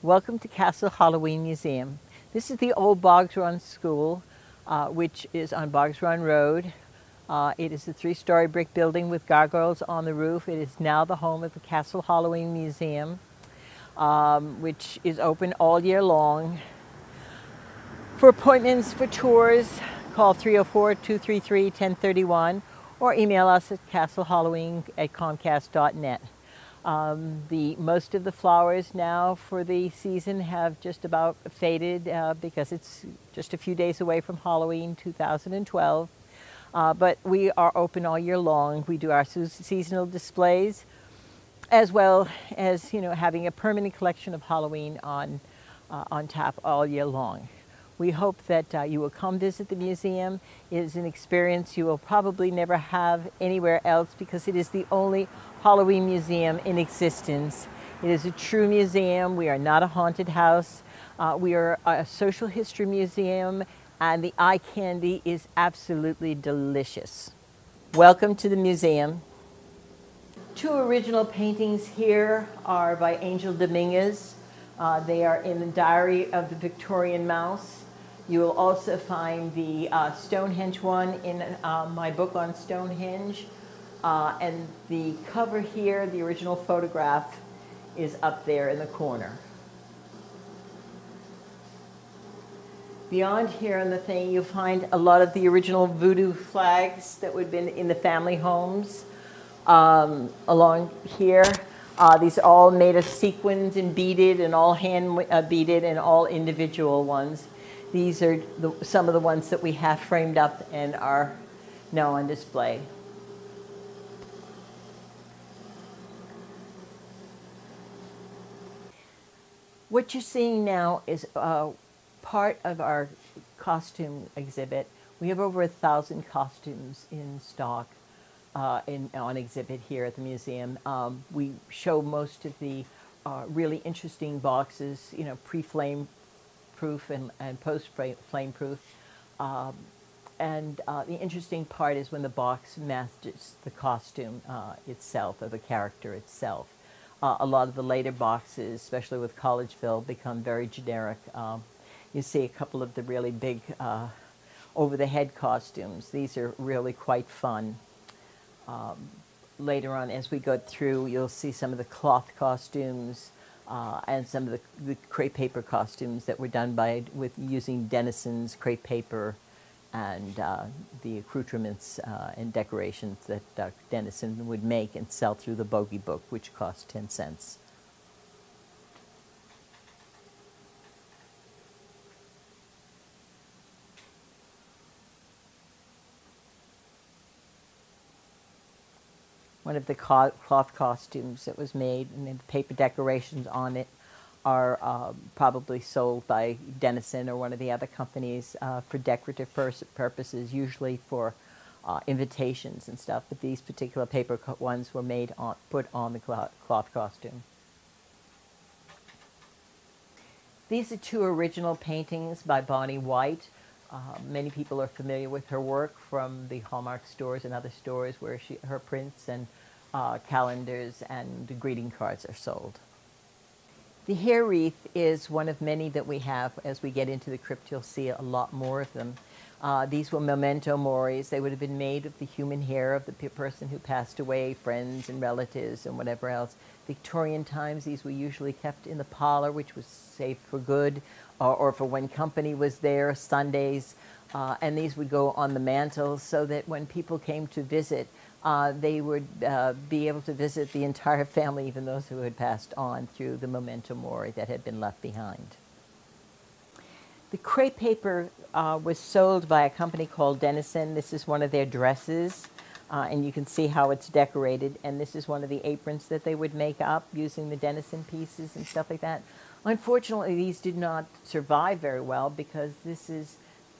Welcome to Castle Halloween Museum. This is the old Boggs Run School, which is on Boggs Run Road. It is a three-story brick building with gargoyles on the roof. It is now the home of the Castle Halloween Museum, which is open all year long. For appointments for tours, call 304-233-1031 or email us at castlehalloween@comcast.net. Most of the flowers now for the season have just about faded because it's just a few days away from Halloween 2012. But we are open all year long. We do our seasonal displays, as well as having a permanent collection of Halloween on tap all year long. We hope that you will come visit the museum. It is an experience you will probably never have anywhere else because it is the only Halloween museum in existence. It is a true museum. We are not a haunted house. We are a social history museum, and the eye candy is absolutely delicious. Welcome to the museum. Two original paintings here are by Angel Dominguez. They are in the Diary of the Victorian Mouse. You will also find the Stonehenge one in my book on Stonehenge. And the cover here, the original photograph, is up there in the corner. Beyond here on the thing, you'll find a lot of the original voodoo flags that would have been in the family homes along here. These are all made of sequins and beaded, and all hand beaded, and all individual ones. These are some of the ones that we have framed up and are now on display. What you're seeing now is part of our costume exhibit. We have over 1,000 costumes in stock on exhibit here at the museum. We show most of the really interesting boxes, pre-flame proof and post-flame proof. The interesting part is when the box matches the costume itself, or the character itself. A lot of the later boxes, especially with Collegeville, become very generic. You see a couple of the really big over-the-head costumes. These are really quite fun. Later on, as we go through, you'll see some of the cloth costumes and some of the crepe paper costumes that were done with using Denison's crepe paper and the accoutrements and decorations that Denison would make and sell through the Bogey Book, which cost 10 cents. One of the cloth costumes that was made and the paper decorations on it are probably sold by Denison or one of the other companies for decorative purposes, usually for invitations and stuff. But these particular paper ones were put on the cloth costume. These are two original paintings by Bonnie White. Many people are familiar with her work from the Hallmark stores and other stores where her prints and calendars and greeting cards are sold. The hair wreath is one of many that we have. As we get into the crypt, you'll see a lot more of them. These were memento moris. They would have been made of the human hair of the person who passed away, friends and relatives and whatever else. Victorian times, these were usually kept in the parlor, which was saved for good, or for when company was there, Sundays. And these would go on the mantle so that when people came to visit, they would be able to visit the entire family, even those who had passed on, through the memento mori that had been left behind. The crepe paper was sold by a company called Denison. This is one of their dresses, and you can see how it's decorated. And this is one of the aprons that they would make up using the Denison pieces and stuff like that. Unfortunately, these did not survive very well because this is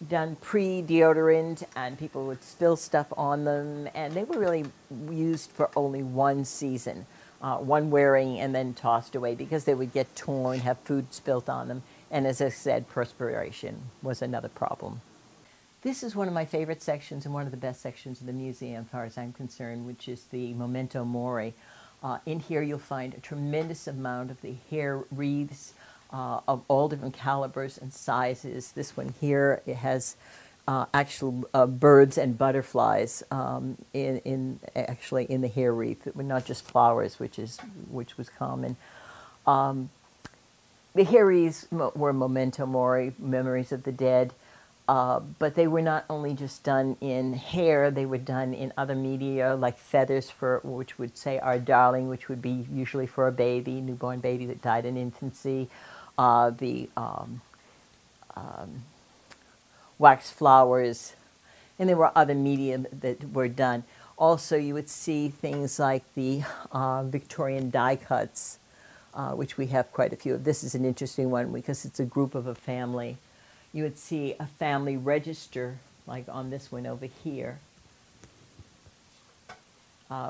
done pre-deodorant and people would spill stuff on them, and they were really used for only one season, one wearing and then tossed away because they would get torn, have food spilt on them, and as I said, perspiration was another problem. This is one of my favorite sections and one of the best sections of the museum as far as I'm concerned, which is the memento mori. In here you'll find a tremendous amount of the hair wreaths, of all different calibers and sizes. This one here, it has actual birds and butterflies actually in the hair wreath, not just flowers, which was common. The hair wreaths were memento mori, memories of the dead, but they were not only just done in hair; they were done in other media, like feathers, which would say "our darling," which would be usually for a baby, newborn baby that died in infancy. The wax flowers, and there were other media that were done. Also, you would see things like the Victorian die cuts, which we have quite a few of. This is an interesting one because it's a group of a family. You would see a family register, like on this one over here,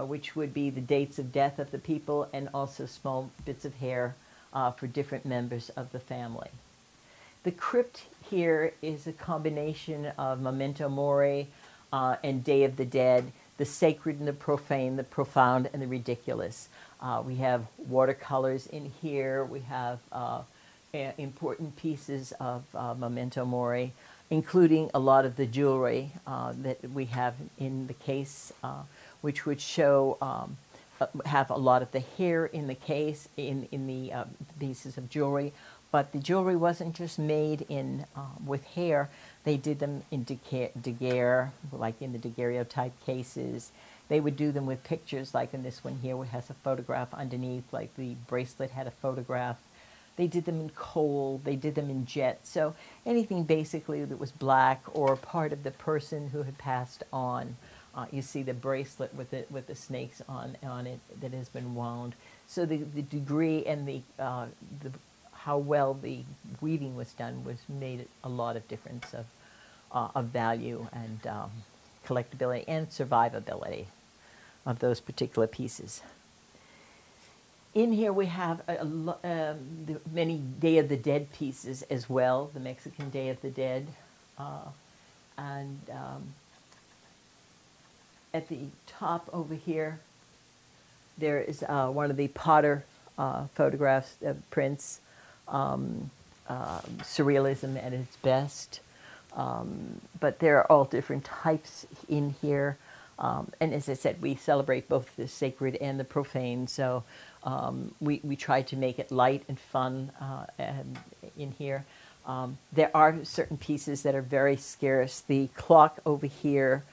which would be the dates of death of the people and also small bits of hair for different members of the family. The crypt here is a combination of memento mori and Day of the Dead, the sacred and the profane, the profound and the ridiculous. We have watercolors in here. We have important pieces of memento mori, including a lot of the jewelry that we have in the case, which would show, have a lot of the hair in the case, in the pieces of jewelry. But the jewelry wasn't just made in with hair. They did them in daguerre, like in the daguerreotype cases. They would do them with pictures, like in this one here, which has a photograph underneath, like the bracelet had a photograph. They did them in coal. They did them in jet. So anything basically that was black or part of the person who had passed on. You see the bracelet with the snakes on it that has been wound. So the degree and the how well the weaving was done made a lot of difference of value and collectability and survivability of those particular pieces. In here we have many Day of the Dead pieces as well, the Mexican Day of the Dead. And at the top over here, there is one of the Potter photographs, prints, surrealism at its best. But there are all different types in here. And as I said, we celebrate both the sacred and the profane. So we try to make it light and fun in here. There are certain pieces that are very scarce. The clock over here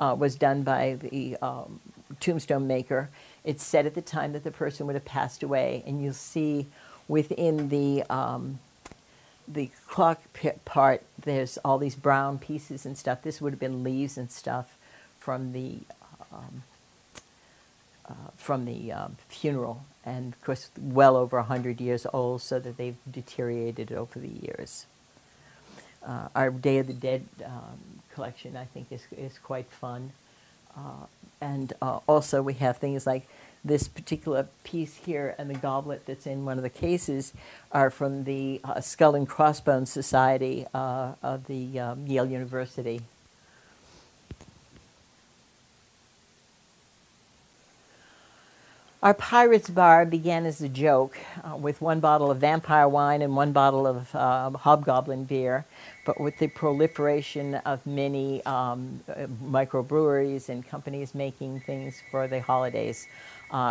was done by the tombstone maker. It's set at the time that the person would have passed away. And you'll see within the clock part, there's all these brown pieces and stuff. This would have been leaves and stuff from the funeral, and of course well over 100 years old, so that they've deteriorated over the years. Our Day of the Dead collection, I think, is quite fun. And also we have things like this particular piece here and the goblet that's in one of the cases are from the Skull and Crossbones Society of the Yale University. Our Pirates Bar began as a joke with one bottle of vampire wine and one bottle of hobgoblin beer. But with the proliferation of many microbreweries and companies making things for the holidays,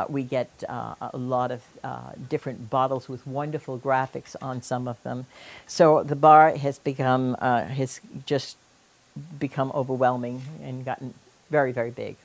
we get a lot of different bottles with wonderful graphics on some of them. So the bar has just become overwhelming and gotten very, very big.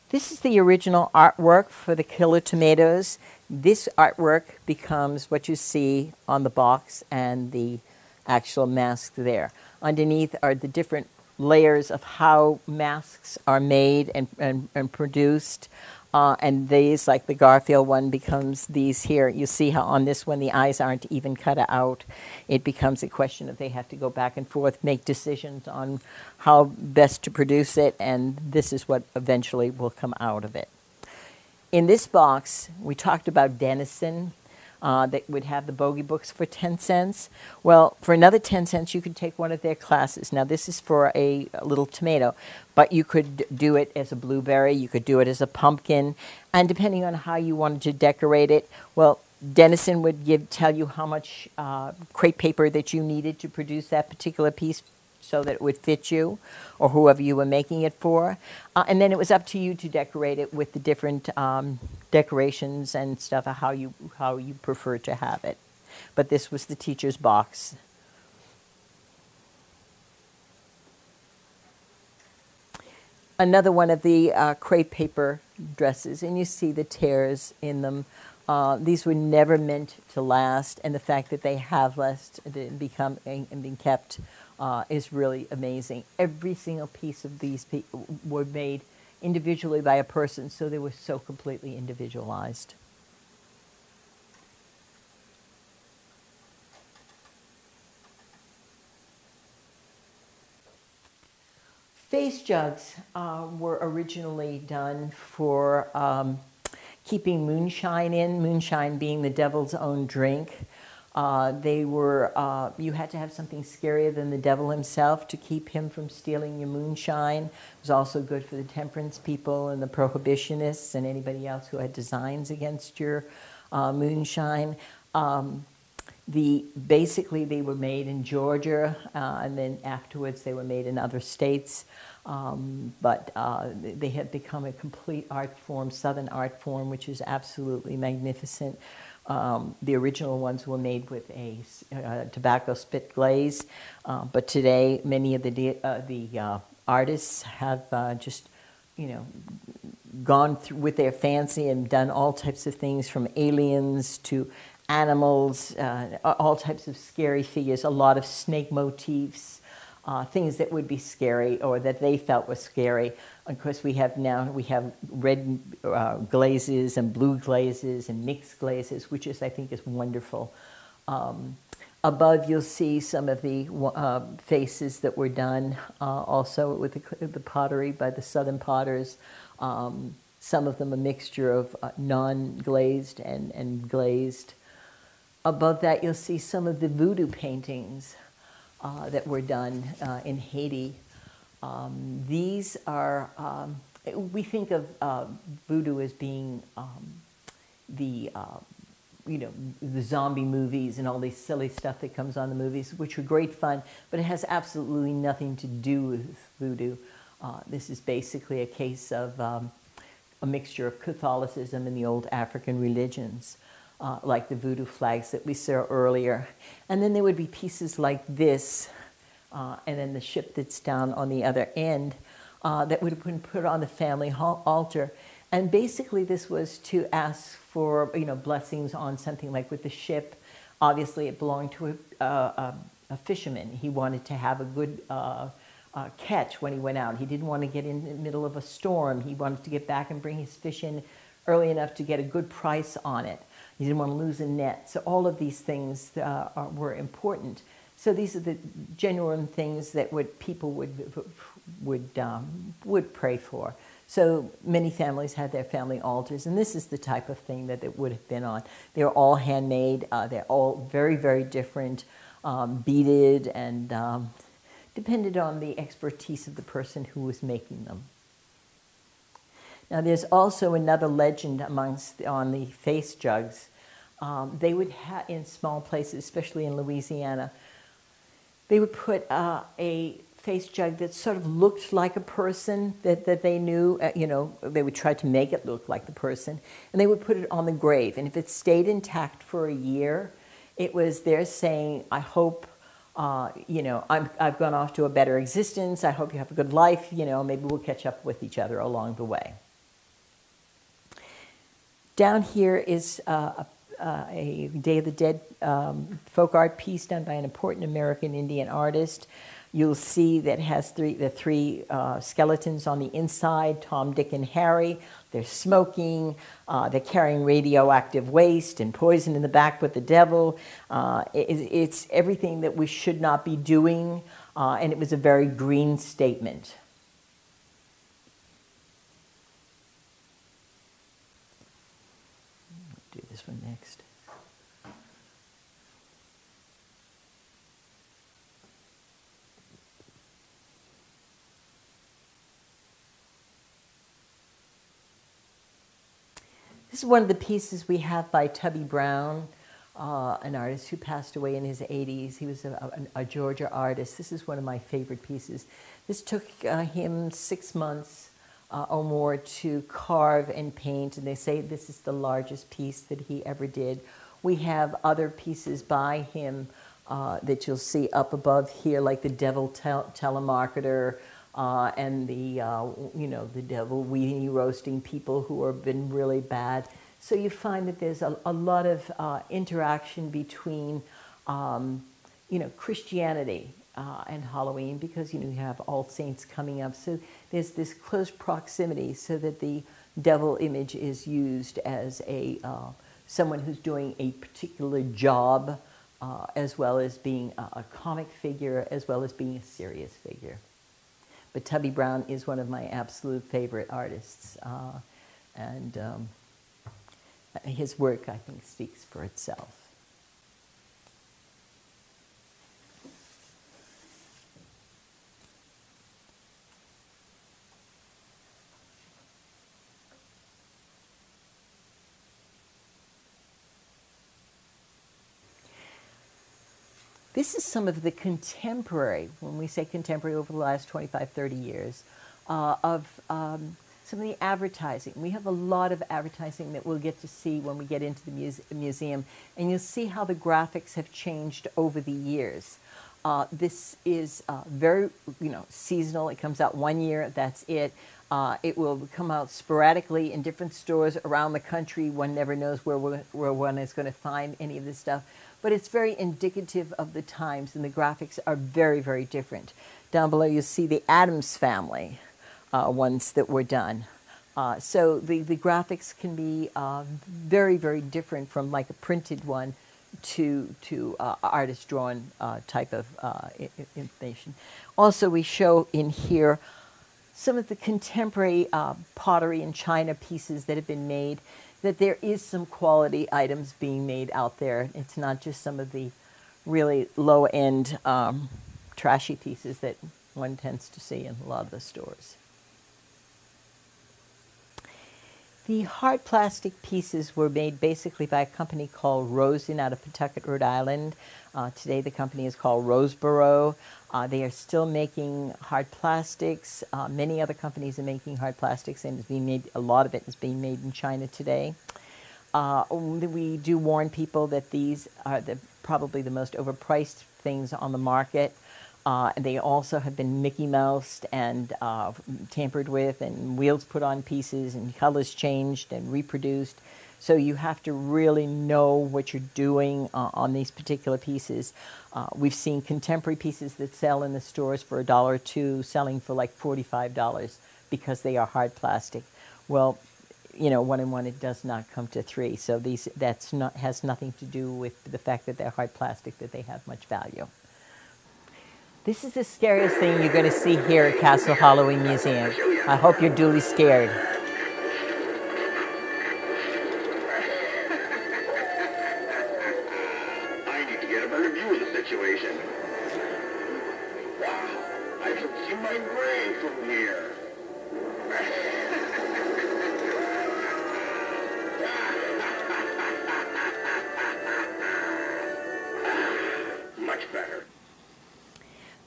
This is the original artwork for the Killer Tomatoes. This artwork becomes what you see on the box and the actual mask there. Underneath are the different layers of how masks are made and produced. And these, like the Garfield one, becomes these here. You see how on this one the eyes aren't even cut out. It becomes a question of they have to go back and forth, make decisions on how best to produce it, and this is what eventually will come out of it. In this box, we talked about Denison. that would have the bogey books for 10 cents. Well, for another 10 cents, you could take one of their classes. Now, this is for a little tomato, but you could do it as a blueberry, you could do it as a pumpkin, and depending on how you wanted to decorate it, well, Dennison would tell you how much crepe paper that you needed to produce that particular piece so that it would fit you or whoever you were making it for. And then it was up to you to decorate it with the different decorations and stuff, how you prefer to have it. But this was the teacher's box. Another one of the crepe paper dresses, and you see the tears in them. These were never meant to last, and the fact that they have lasted and been kept is really amazing. Every single piece of these were made individually by a person, so they were so completely individualized. Face jugs were originally done for keeping moonshine in, moonshine being the devil's own drink. They were, you had to have something scarier than the devil himself to keep him from stealing your moonshine. It was also good for the temperance people and the prohibitionists and anybody else who had designs against your moonshine. Basically, they were made in Georgia, and then afterwards they were made in other states. But they had become a complete art form, Southern art form, which is absolutely magnificent. The original ones were made with a tobacco spit glaze, but today many of the artists have just, gone through with their fancy and done all types of things from aliens to animals, all types of scary figures, a lot of snake motifs, things that would be scary or that they felt were scary. Of course, we have red glazes and blue glazes and mixed glazes, which I think is wonderful. Above, you'll see some of the faces that were done also with the pottery by the Southern potters. Some of them a mixture of non-glazed and glazed. Above that, you'll see some of the voodoo paintings that were done in Haiti. These are, we think of voodoo as being the zombie movies and all these silly stuff that comes on the movies, which are great fun, but it has absolutely nothing to do with voodoo. This is basically a case of a mixture of Catholicism and the old African religions. Like the voodoo flags that we saw earlier. And then there would be pieces like this, and then the ship that's down on the other end that would have been put on the family altar. And basically this was to ask for blessings on something like with the ship. Obviously it belonged to a fisherman. He wanted to have a good catch when he went out. He didn't want to get in the middle of a storm. He wanted to get back and bring his fish in early enough to get a good price on it. He didn't want to lose a net. So all of these things were important. So these are the genuine things that people would pray for. So many families had their family altars, and this is the type of thing that it would have been on. They're all handmade. They're all very, very different, beaded, and depended on the expertise of the person who was making them. Now, there's also another legend on the face jugs. They would have, in small places, especially in Louisiana, they would put a face jug that sort of looked like a person that they knew. They would try to make it look like the person, and they would put it on the grave. And if it stayed intact for a year, it was there saying, I hope, I've gone off to a better existence. I hope you have a good life. Maybe we'll catch up with each other along the way. Down here is a Day of the Dead folk art piece done by an important American Indian artist. You'll see that it has the three skeletons on the inside, Tom, Dick, and Harry. They're smoking. They're carrying radioactive waste and poison in the back with the devil. It's everything that we should not be doing, and it was a very green statement. Do this one next. is one of the pieces we have by Tubby Brown, an artist who passed away in his 80s. He was a Georgia artist. This is one of my favorite pieces. This took him 6 months or more to carve and paint, and they say this is the largest piece that he ever did. We have other pieces by him that you'll see up above here, like the Devil Telemarketer and the the devil weenie roasting people who have been really bad. So you find that there's a lot of interaction between Christianity and Halloween, because you have All Saints coming up. So there's this close proximity, so that the devil image is used as a someone who's doing a particular job, as well as being a comic figure, as well as being a serious figure. But Tubby Brown is one of my absolute favorite artists, and his work, I think, speaks for itself. This is some of the contemporary, when we say contemporary over the last 25, 30 years, of some of the advertising. We have a lot of advertising that we'll get to see when we get into the museum, and you'll see how the graphics have changed over the years. This is very, seasonal. It comes out 1 year, that's it. It will come out sporadically in different stores around the country. One never knows where one is going to find any of this stuff. But it's very indicative of the times, and the graphics are very, very different. Down below you'll see the Addams Family ones that were done. So the graphics can be very, very different from like a printed one to artist-drawn type of information. Also, we show in here some of the contemporary pottery and china pieces that have been made, that there is some quality items being made out there. It's not just some of the really low-end trashy pieces that one tends to see in a lot of the stores. The hard plastic pieces were made basically by a company called Rosen out of Pawtucket, Rhode Island. Today the company is called Roseboro. They are still making hard plastics. Many other companies are making hard plastics, and it's being made, a lot of it is being made in China today. We do warn people that these are probably the most overpriced things on the market. They also have been Mickey Moused and tampered with, and wheels put on pieces, and colors changed and reproduced. So you have to really know what you're doing on these particular pieces. We've seen contemporary pieces that sell in the stores for $1 or $2, selling for like $45 because they are hard plastic. Well, 1 and 1, it does not come to 3. So has nothing to do with the fact that they're hard plastic, that they have much value. This is the scariest thing you're going to see here at Castle Halloween Museum. I hope you're duly scared. I need to get a better view of the situation. Wow, I can see my grave from here. Much better.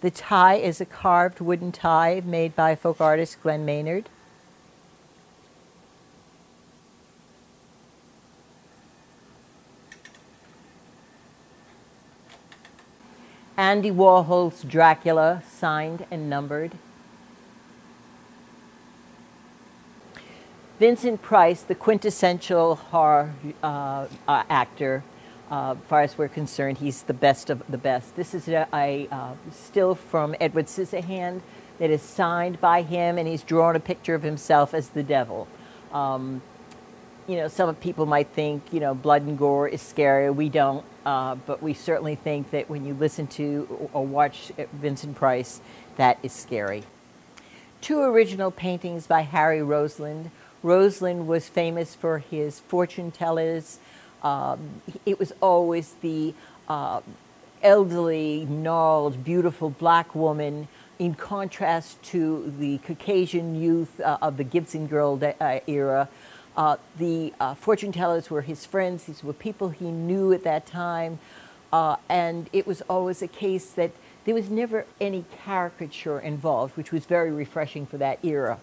The tie is a carved wooden tie made by folk artist Glenn Maynard. Andy Warhol's Dracula, signed and numbered. Vincent Price, the quintessential horror actor. As far as we're concerned, he's the best of the best. This is a still from Edward Scissorhand that is signed by him, and he's drawn a picture of himself as the devil. Some people might think, blood and gore is scary. We don't, but we certainly think that when you listen to or watch Vincent Price, that is scary. 2 original paintings by Harry Roseland. Roseland was famous for his fortune tellers. It was always the elderly, gnarled, beautiful black woman, in contrast to the Caucasian youth of the Gibson Girl era. The fortune tellers were his friends. These were people he knew at that time. And it was always a case that there was never any caricature involved, which was very refreshing for that era.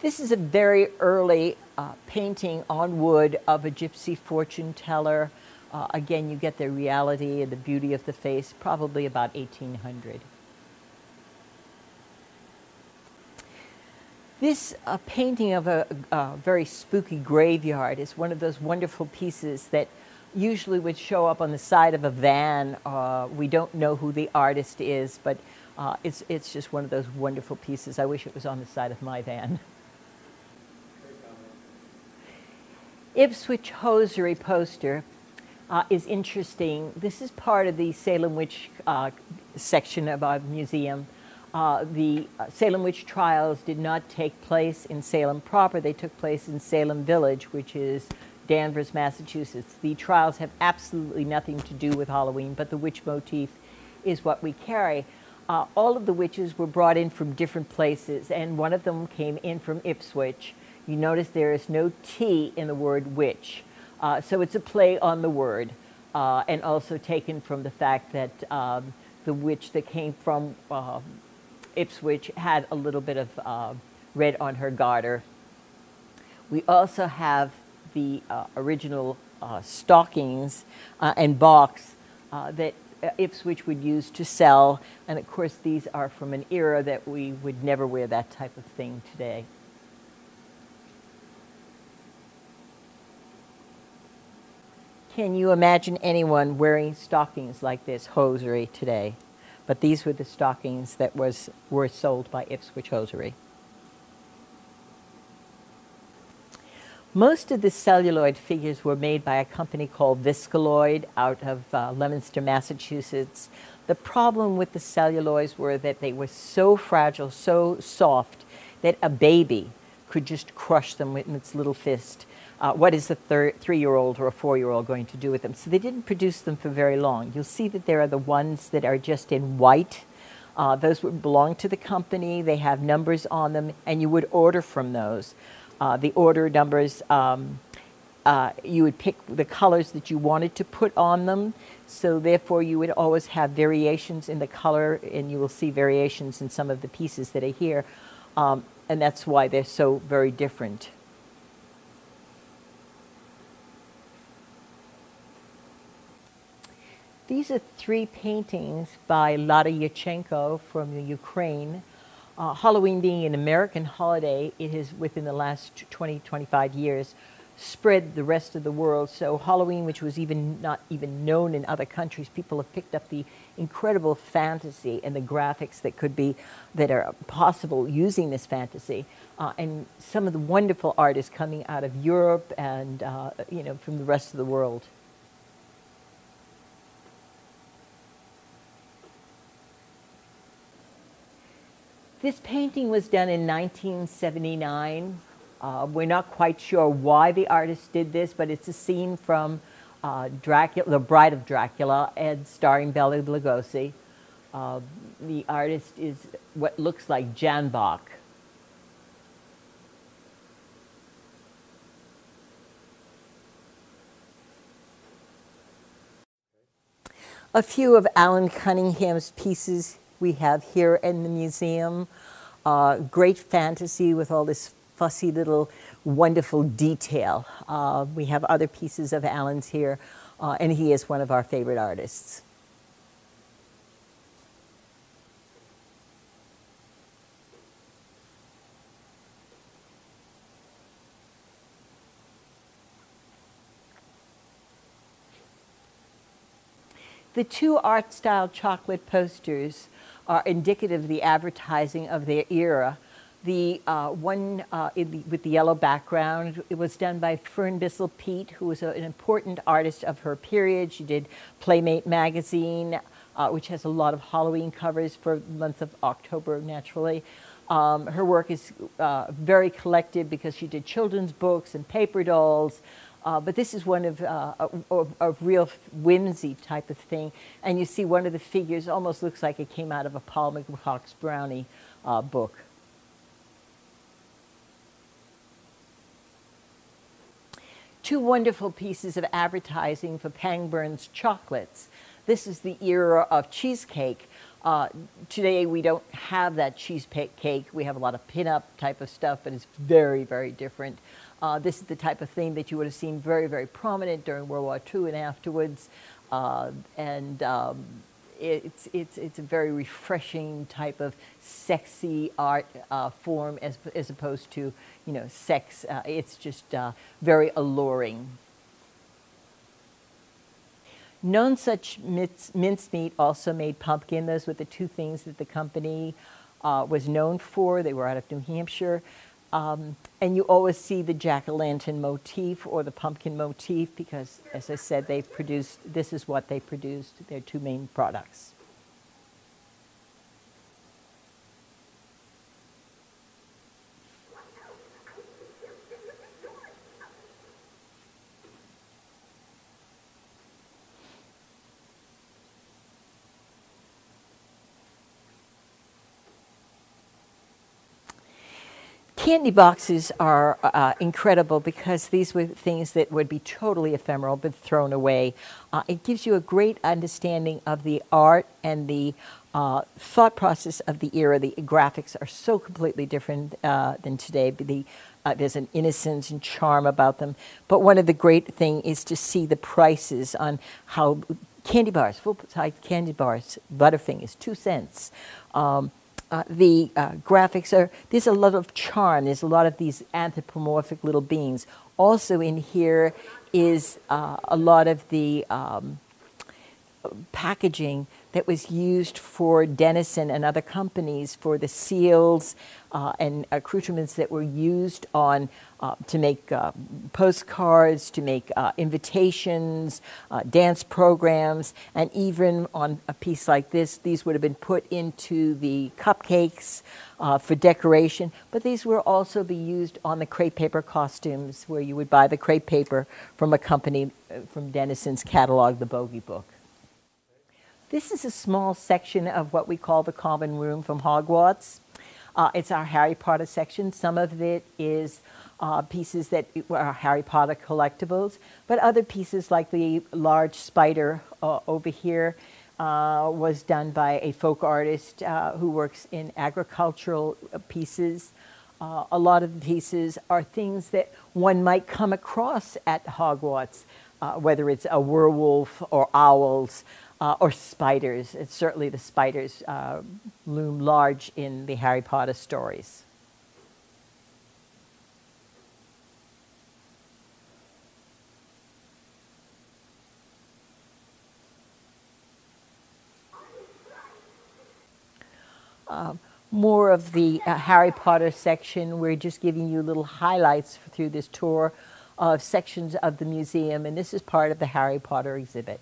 This is a very early painting on wood of a gypsy fortune teller. Again, you get the reality and the beauty of the face, probably about 1800. This painting of a very spooky graveyard is one of those wonderful pieces that usually would show up on the side of a van. We don't know who the artist is, but it's just one of those wonderful pieces. I wish it was on the side of my van. Ipswich hosiery poster is interesting. This is part of the Salem Witch section of our museum. The Salem witch trials did not take place in Salem proper. They took place in Salem Village, which is Danvers, Massachusetts. The trials have absolutely nothing to do with Halloween, but the witch motif is what we carry. All of the witches were brought in from different places, and one of them came in from Ipswich. You notice there is no T in the word witch. So it's a play on the word, and also taken from the fact that the witch that came from Ipswich had a little bit of red on her garter. We also have the original stockings and box that Ipswich would use to sell, and of course these are from an era that we would never wear that type of thing today. Can you imagine anyone wearing stockings like this hosiery today? But these were the stockings that were sold by Ipswich Hosiery. Most of the celluloid figures were made by a company called Viscaloid out of Leominster, Massachusetts. The problem with the celluloids were that they were so fragile, so soft, that a baby could just crush them with its little fist. What is a 3-year-old or a 4-year-old going to do with them? So they didn't produce them for very long. You'll see that there are the ones that are just in white. Those would belong to the company. They have numbers on them, and you would order from those. The order numbers, you would pick the colors that you wanted to put on them. So therefore, you would always have variations in the color, and you will see variations in some of the pieces that are here. And that's why they're so very different. These are 3 paintings by Lada Yurchenko from the Ukraine. Halloween being an American holiday, it has, within the last 20, 25 years, spread the rest of the world. So Halloween, which was not even known in other countries, people have picked up the incredible fantasy and the graphics that are possible using this fantasy. And some of the wonderful art is coming out of Europe and from the rest of the world. This painting was done in 1979. We're not quite sure why the artist did this, but it's a scene from Dracula, The Bride of Dracula, and starring Bela Lugosi. The artist is what looks like Jan Bach. A few of Alan Cunningham's pieces we have here in the museum. Great fantasy with all this fussy little wonderful detail. We have other pieces of Alan's here, and he is one of our favorite artists. The 2 art-style chocolate posters are indicative of the advertising of their era. The one with the yellow background, it was done by Fern Bissell Peete, who was an important artist of her period. She did Playmate magazine, which has a lot of Halloween covers for the month of October, naturally. Her work is very collective because she did children's books and paper dolls. But this is one of real whimsy type of thing. And you see one of the figures almost looks like it came out of a Paul McCox Brownie book. two wonderful pieces of advertising for Pangborn's chocolates. This is the era of cheesecake. Today we don't have that cheesecake. We have a lot of pin-up type of stuff, but it's very, very different. This is the type of thing that you would have seen very, very prominent during World War II and afterwards. It's a very refreshing type of sexy art form as opposed to, you know, sex. It's just very alluring. None Such Mincemeat also made pumpkin. Those were the two things that the company was known for. They were out of New Hampshire. And you always see the jack-o'-lantern motif or the pumpkin motif because, as I said, this is what they produced, their two main products. Candy boxes are incredible because these were things that would be totally ephemeral but thrown away. It gives you a great understanding of the art and the thought process of the era. The graphics are so completely different than today. There's an innocence and charm about them. But one of the great things is to see the prices on how candy bars, full-size candy bars, Butterfingers, 2 cents. The graphics there's a lot of charm. There's a lot of these anthropomorphic little beings. Also in here is a lot of the packaging that was used for Denison and other companies for the seals and accoutrements that were used on to make postcards, to make invitations, dance programs, and even on a piece like this, these would have been put into the cupcakes for decoration, but these will also be used on the crepe paper costumes where you would buy the crepe paper from a company from Denison's catalog, the Bogey Book. This is a small section of what we call the common room from Hogwarts. It's our Harry Potter section. Some of it is pieces that are Harry Potter collectibles, but other pieces like the large spider over here was done by a folk artist who works in agricultural pieces. A lot of the pieces are things that one might come across at Hogwarts, whether it's a werewolf or owls, or spiders. It's certainly the spiders loom large in the Harry Potter stories. More of the Harry Potter section. We're just giving you little highlights through this tour of sections of the museum, and this is part of the Harry Potter exhibit.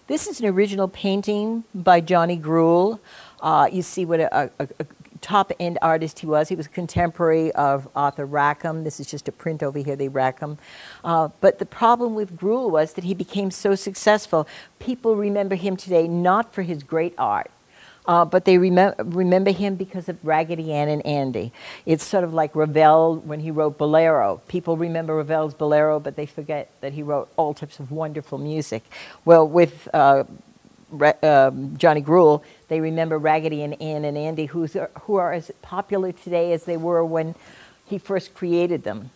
This is an original painting by Johnny Gruelle. You see what a top-end artist he was. He was a contemporary of Arthur Rackham. This is just a print over here, the Rackham. But the problem with Gruelle was that he became so successful. People remember him today not for his great art, but they remember him because of Raggedy Ann and Andy. It's sort of like Ravel when he wrote Bolero. People remember Ravel's Bolero, but they forget that he wrote all types of wonderful music. Well, with Johnny Gruelle, they remember Raggedy Ann and Andy, who are as popular today as they were when he first created them.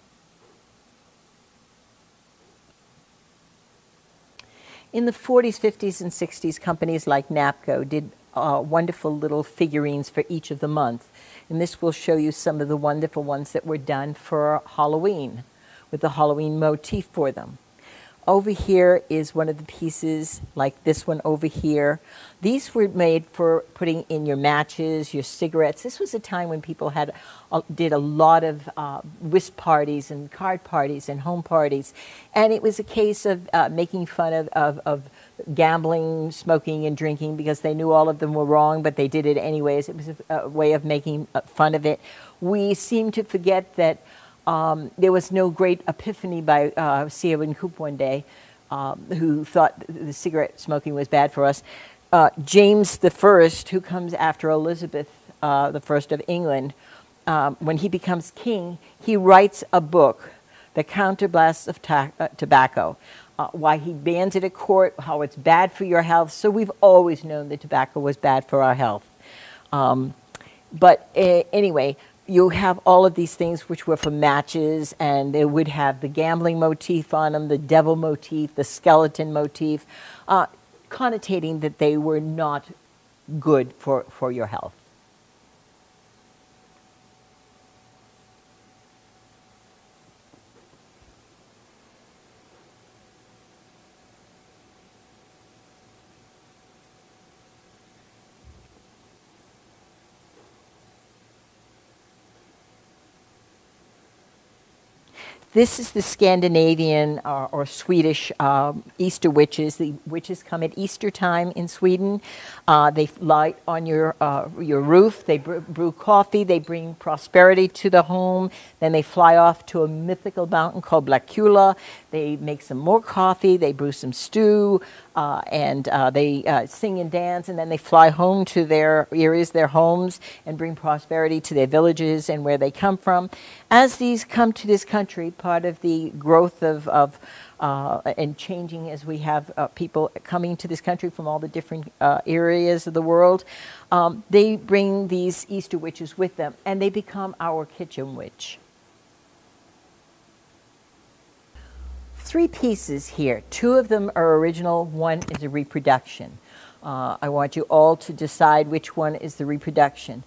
In the 40s, 50s, and 60s, companies like NAPCO did wonderful little figurines for each of the months. And this will show you some of the wonderful ones that were done for Halloween, with the Halloween motif for them. Over here is one of the pieces, like this one over here. These were made for putting in your matches, your cigarettes. This was a time when people did a lot of whist parties and card parties and home parties. And it was a case of making fun of gambling, smoking, and drinking, because they knew all of them were wrong, but they did it anyways. It was a way of making fun of it. We seem to forget that there was no great epiphany by Seowen Koop one day, who thought the cigarette smoking was bad for us. James I, who comes after Elizabeth I of England, when he becomes king, he writes a book, The Counterblasts of Tobacco, why he bans it at court, how it's bad for your health. So we've always known that tobacco was bad for our health. Anyway, you have all of these things which were for matches, and they would have the gambling motif on them, the devil motif, the skeleton motif, connotating that they were not good for your health. This is the Scandinavian or Swedish Easter witches. The witches come at Easter time in Sweden. They light on your roof. They brew coffee. They bring prosperity to the home. Then they fly off to a mythical mountain called Blackula. They make some more coffee. They brew some stew. And they sing and dance, and then they fly home to their areas, their homes, and bring prosperity to their villages and where they come from. As these come to this country, part of the growth of and changing as we have people coming to this country from all the different areas of the world, they bring these Easter witches with them, and they become our kitchen witch. 3 pieces here. 2 of them are original, 1 is a reproduction. I want you all to decide which one is the reproduction.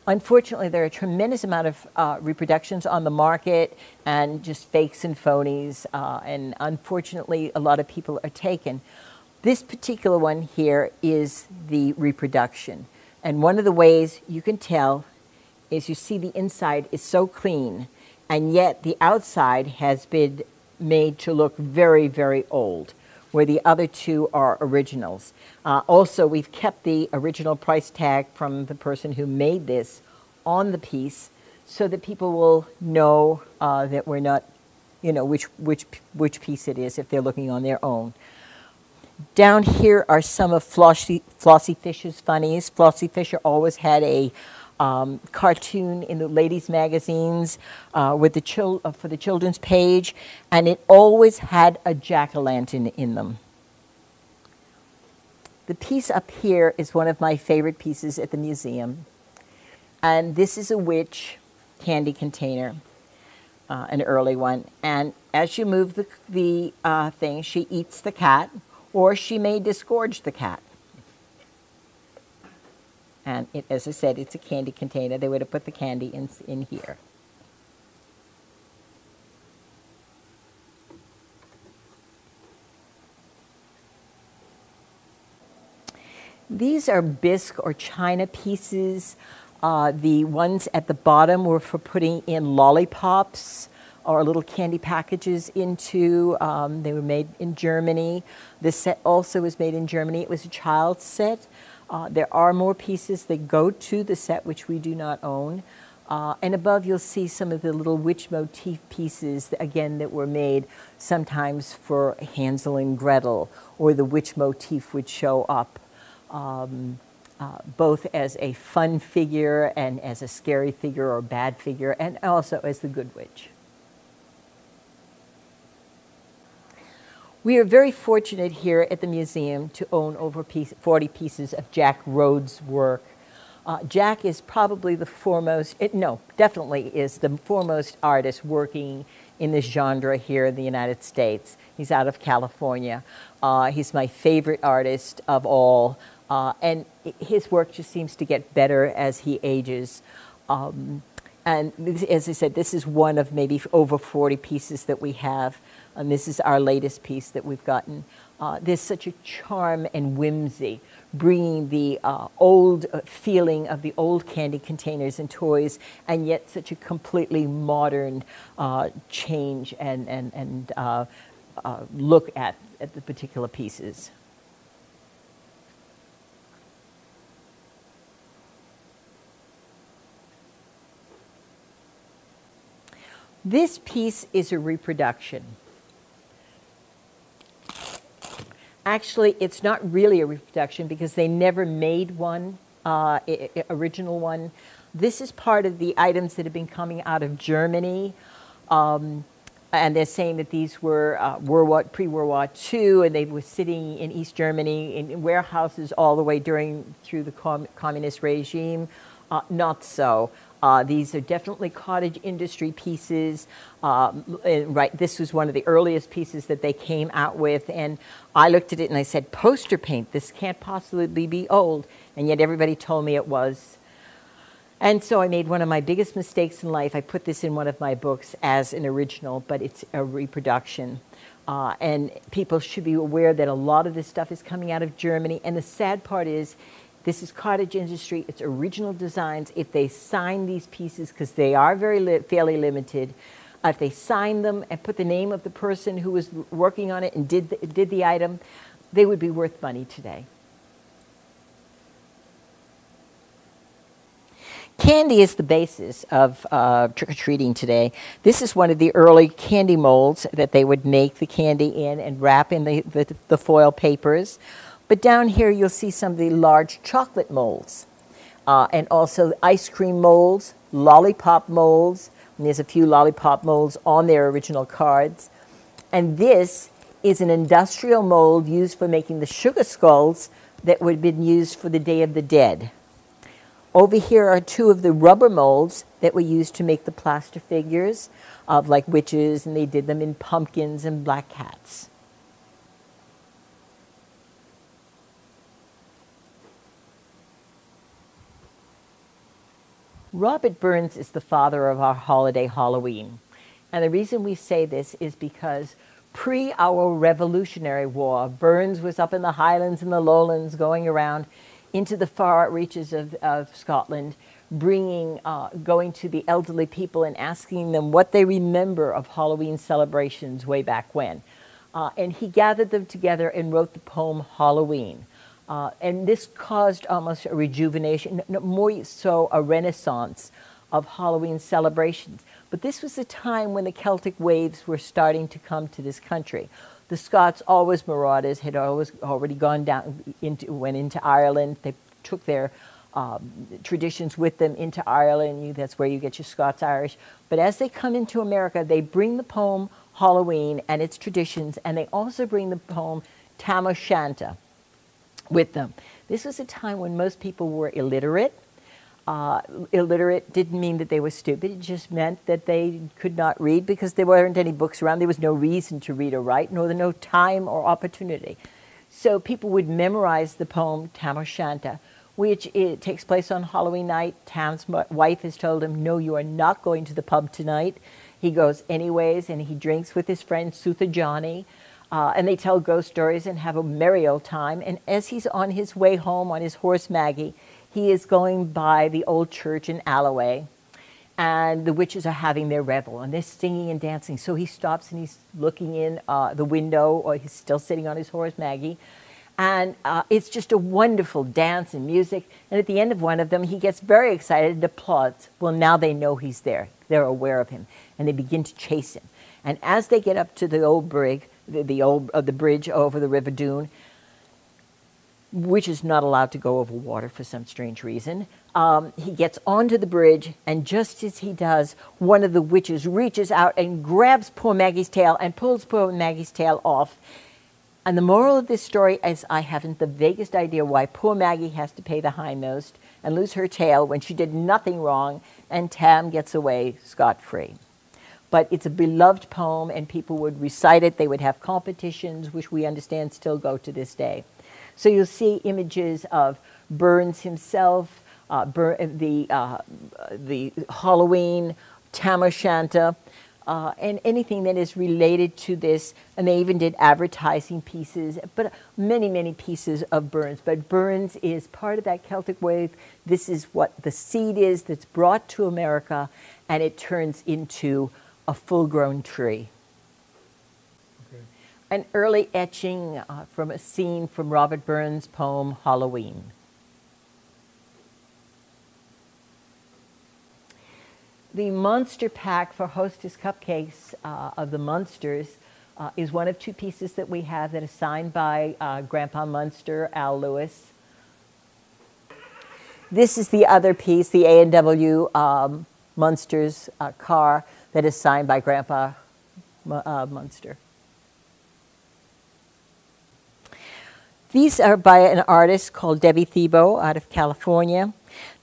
Unfortunately, there are a tremendous amount of reproductions on the market, and just fakes and phonies, and unfortunately a lot of people are taken. This particular one here is the reproduction, and one of the ways you can tell is you see the inside is so clean, and yet the outside has been made to look very, very old, where the other 2 are originals. Also, we've kept the original price tag from the person who made this on the piece, so that people will know that we're not, which piece it is if they're looking on their own. Down here are some of Flossie Fisher's funnies. Flossie Fisher always had a cartoon in the ladies' magazines with for the children's page, and it always had a jack-o'-lantern in them. The piece up here is one of my favorite pieces at the museum, and this is a witch candy container, an early one. And as you move the thing, she eats the cat, or she may disgorge the cat. And as I said, it's a candy container. They would have put the candy in here. These are bisque or china pieces. The ones at the bottom were for putting in lollipops or little candy packages into. They were made in Germany. This set also was made in Germany. It was a child's set. There are more pieces that go to the set which we do not own. And above you'll see some of the little witch motif pieces, again, that were made sometimes for Hansel and Gretel, or the witch motif would show up both as a fun figure and as a scary figure or bad figure, and also as the good witch. We are very fortunate here at the museum to own over 40 pieces of Jack Rhodes' work. Jack is probably the foremost, definitely is the foremost artist working in this genre here in the United States. He's out of California. He's my favorite artist of all. And his work just seems to get better as he ages. And as I said, this is one of maybe over 40 pieces that we have. And this is our latest piece that we've gotten. There's such a charm and whimsy, bringing the old feeling of the old candy containers and toys, and yet such a completely modern change and look at the particular pieces. This piece is a reproduction. Actually, it's not really a reproduction because they never made one, original one. This is part of the items that have been coming out of Germany. And they're saying that these were pre-World War II, and they were sitting in East Germany in warehouses all the way through the communist regime. Not so. These are definitely cottage industry pieces. Right, this was one of the earliest pieces that they came out with, and I looked at it and I said, poster paint, this can't possibly be old, and yet everybody told me it was. And so I made one of my biggest mistakes in life. I put this in one of my books as an original, but it's a reproduction. And people should be aware that a lot of this stuff is coming out of Germany, and the sad part is, this is cottage industry, it's original designs. If they sign these pieces, because they are fairly limited, if they sign them and put the name of the person who was working on it and did the item, they would be worth money today. Candy is the basis of trick-or-treating today. This is one of the early candy molds that they would make the candy in and wrap in the foil papers. But down here you'll see some of the large chocolate molds, and also ice cream molds, lollipop molds, and there's a few lollipop molds on their original cards. And this is an industrial mold used for making the sugar skulls that would have been used for the Day of the Dead. Over here are two of the rubber molds that were used to make the plaster figures of like witches, and they did them in pumpkins and black cats. Robert Burns is the father of our holiday Halloween. And the reason we say this is because pre our Revolutionary War, Burns was up in the Highlands and the Lowlands going around into the far reaches of Scotland, going to the elderly people and asking them what they remember of Halloween celebrations way back when. And he gathered them together and wrote the poem Halloween. And this caused almost a rejuvenation, more so a renaissance of Halloween celebrations. But this was the time when the Celtic waves were starting to come to this country. The Scots, always marauders, had already gone down went into Ireland. They took their traditions with them into Ireland. That's where you get your Scots-Irish. But as they come into America, they bring the poem Halloween and its traditions, and they also bring the poem Tam O'Shanter with them. This was a time when most people were illiterate. Illiterate didn't mean that they were stupid. It just meant that they could not read because there weren't any books around. There was no reason to read or write, nor no time or opportunity. So people would memorize the poem Tam O'Shanter, which it takes place on Halloween night. Tam's wife has told him, no, you are not going to the pub tonight. He goes anyways, and he drinks with his friend Soother Johnny. And they tell ghost stories and have a merry old time. And as he's on his way home on his horse Maggie, he is going by the old church in Alloway, and the witches are having their revel, and they're singing and dancing. So he stops and he's looking in the window, or he's still sitting on his horse Maggie. And it's just a wonderful dance and music. And at the end of one of them, he gets very excited and applauds. Well, now they know he's there. They're aware of him, and they begin to chase him. And as they get up to the old brig, the bridge over the River Doon, which is not allowed to go over water for some strange reason, he gets onto the bridge, and just as he does, one of the witches reaches out and grabs poor Maggie's tail and pulls poor Maggie's tail off. And the moral of this story is I haven't the vaguest idea why poor Maggie has to pay the hindmost and lose her tail when she did nothing wrong, and Tam gets away scot-free. But it's a beloved poem, and people would recite it. They would have competitions, which we understand still go to this day. So you'll see images of Burns himself, the Halloween, Tam O'Shanter, and anything that is related to this. And they even did advertising pieces, but many, many pieces of Burns. But Burns is part of that Celtic wave. This is what the seed is that's brought to America, and it turns into a full-grown tree. Okay. An early etching from a scene from Robert Burns' poem, Halloween. The Monster Pack for Hostess Cupcakes of the Munsters is one of two pieces that we have that is signed by Grandpa Munster, Al Lewis. This is the other piece, the A&W Munster's car that is signed by Grandpa Munster. These are by an artist called Debbie Thiebaud out of California.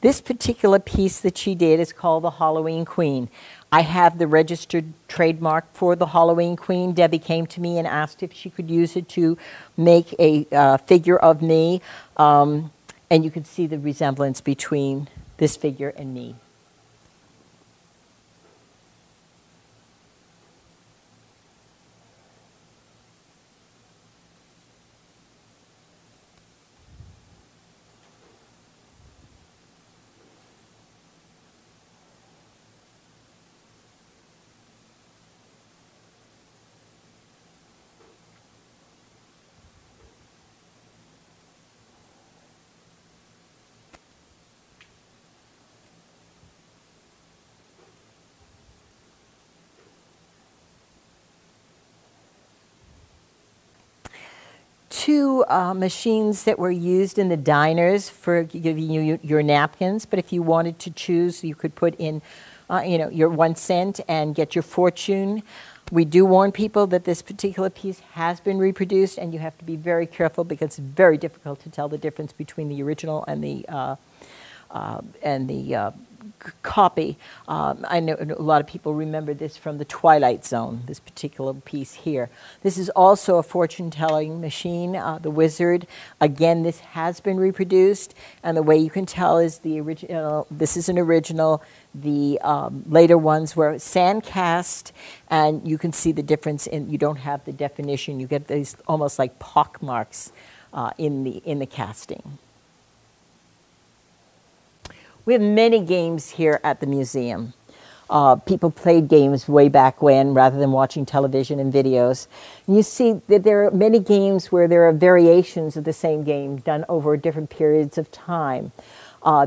This particular piece that she did is called the Halloween Queen. I have the registered trademark for the Halloween Queen. Debbie came to me and asked if she could use it to make a figure of me. And you can see the resemblance between this figure and me. Two machines that were used in the diners for giving you your napkins, but if you wanted to choose, you could put in your 1 cent and get your fortune. We do warn people that this particular piece has been reproduced, and you have to be very careful because it's very difficult to tell the difference between the original and the copy. I know a lot of people remember this from the Twilight Zone, this particular piece here. This is also a fortune-telling machine, the Wizard. Again, this has been reproduced, and the way you can tell is the original. This is an original. The later ones were sand cast, and you can see the difference in, you don't have the definition. You get these almost like pock marks in the casting. We have many games here at the museum. People played games way back when rather than watching television and videos. And you see that there are many games where there are variations of the same game done over different periods of time.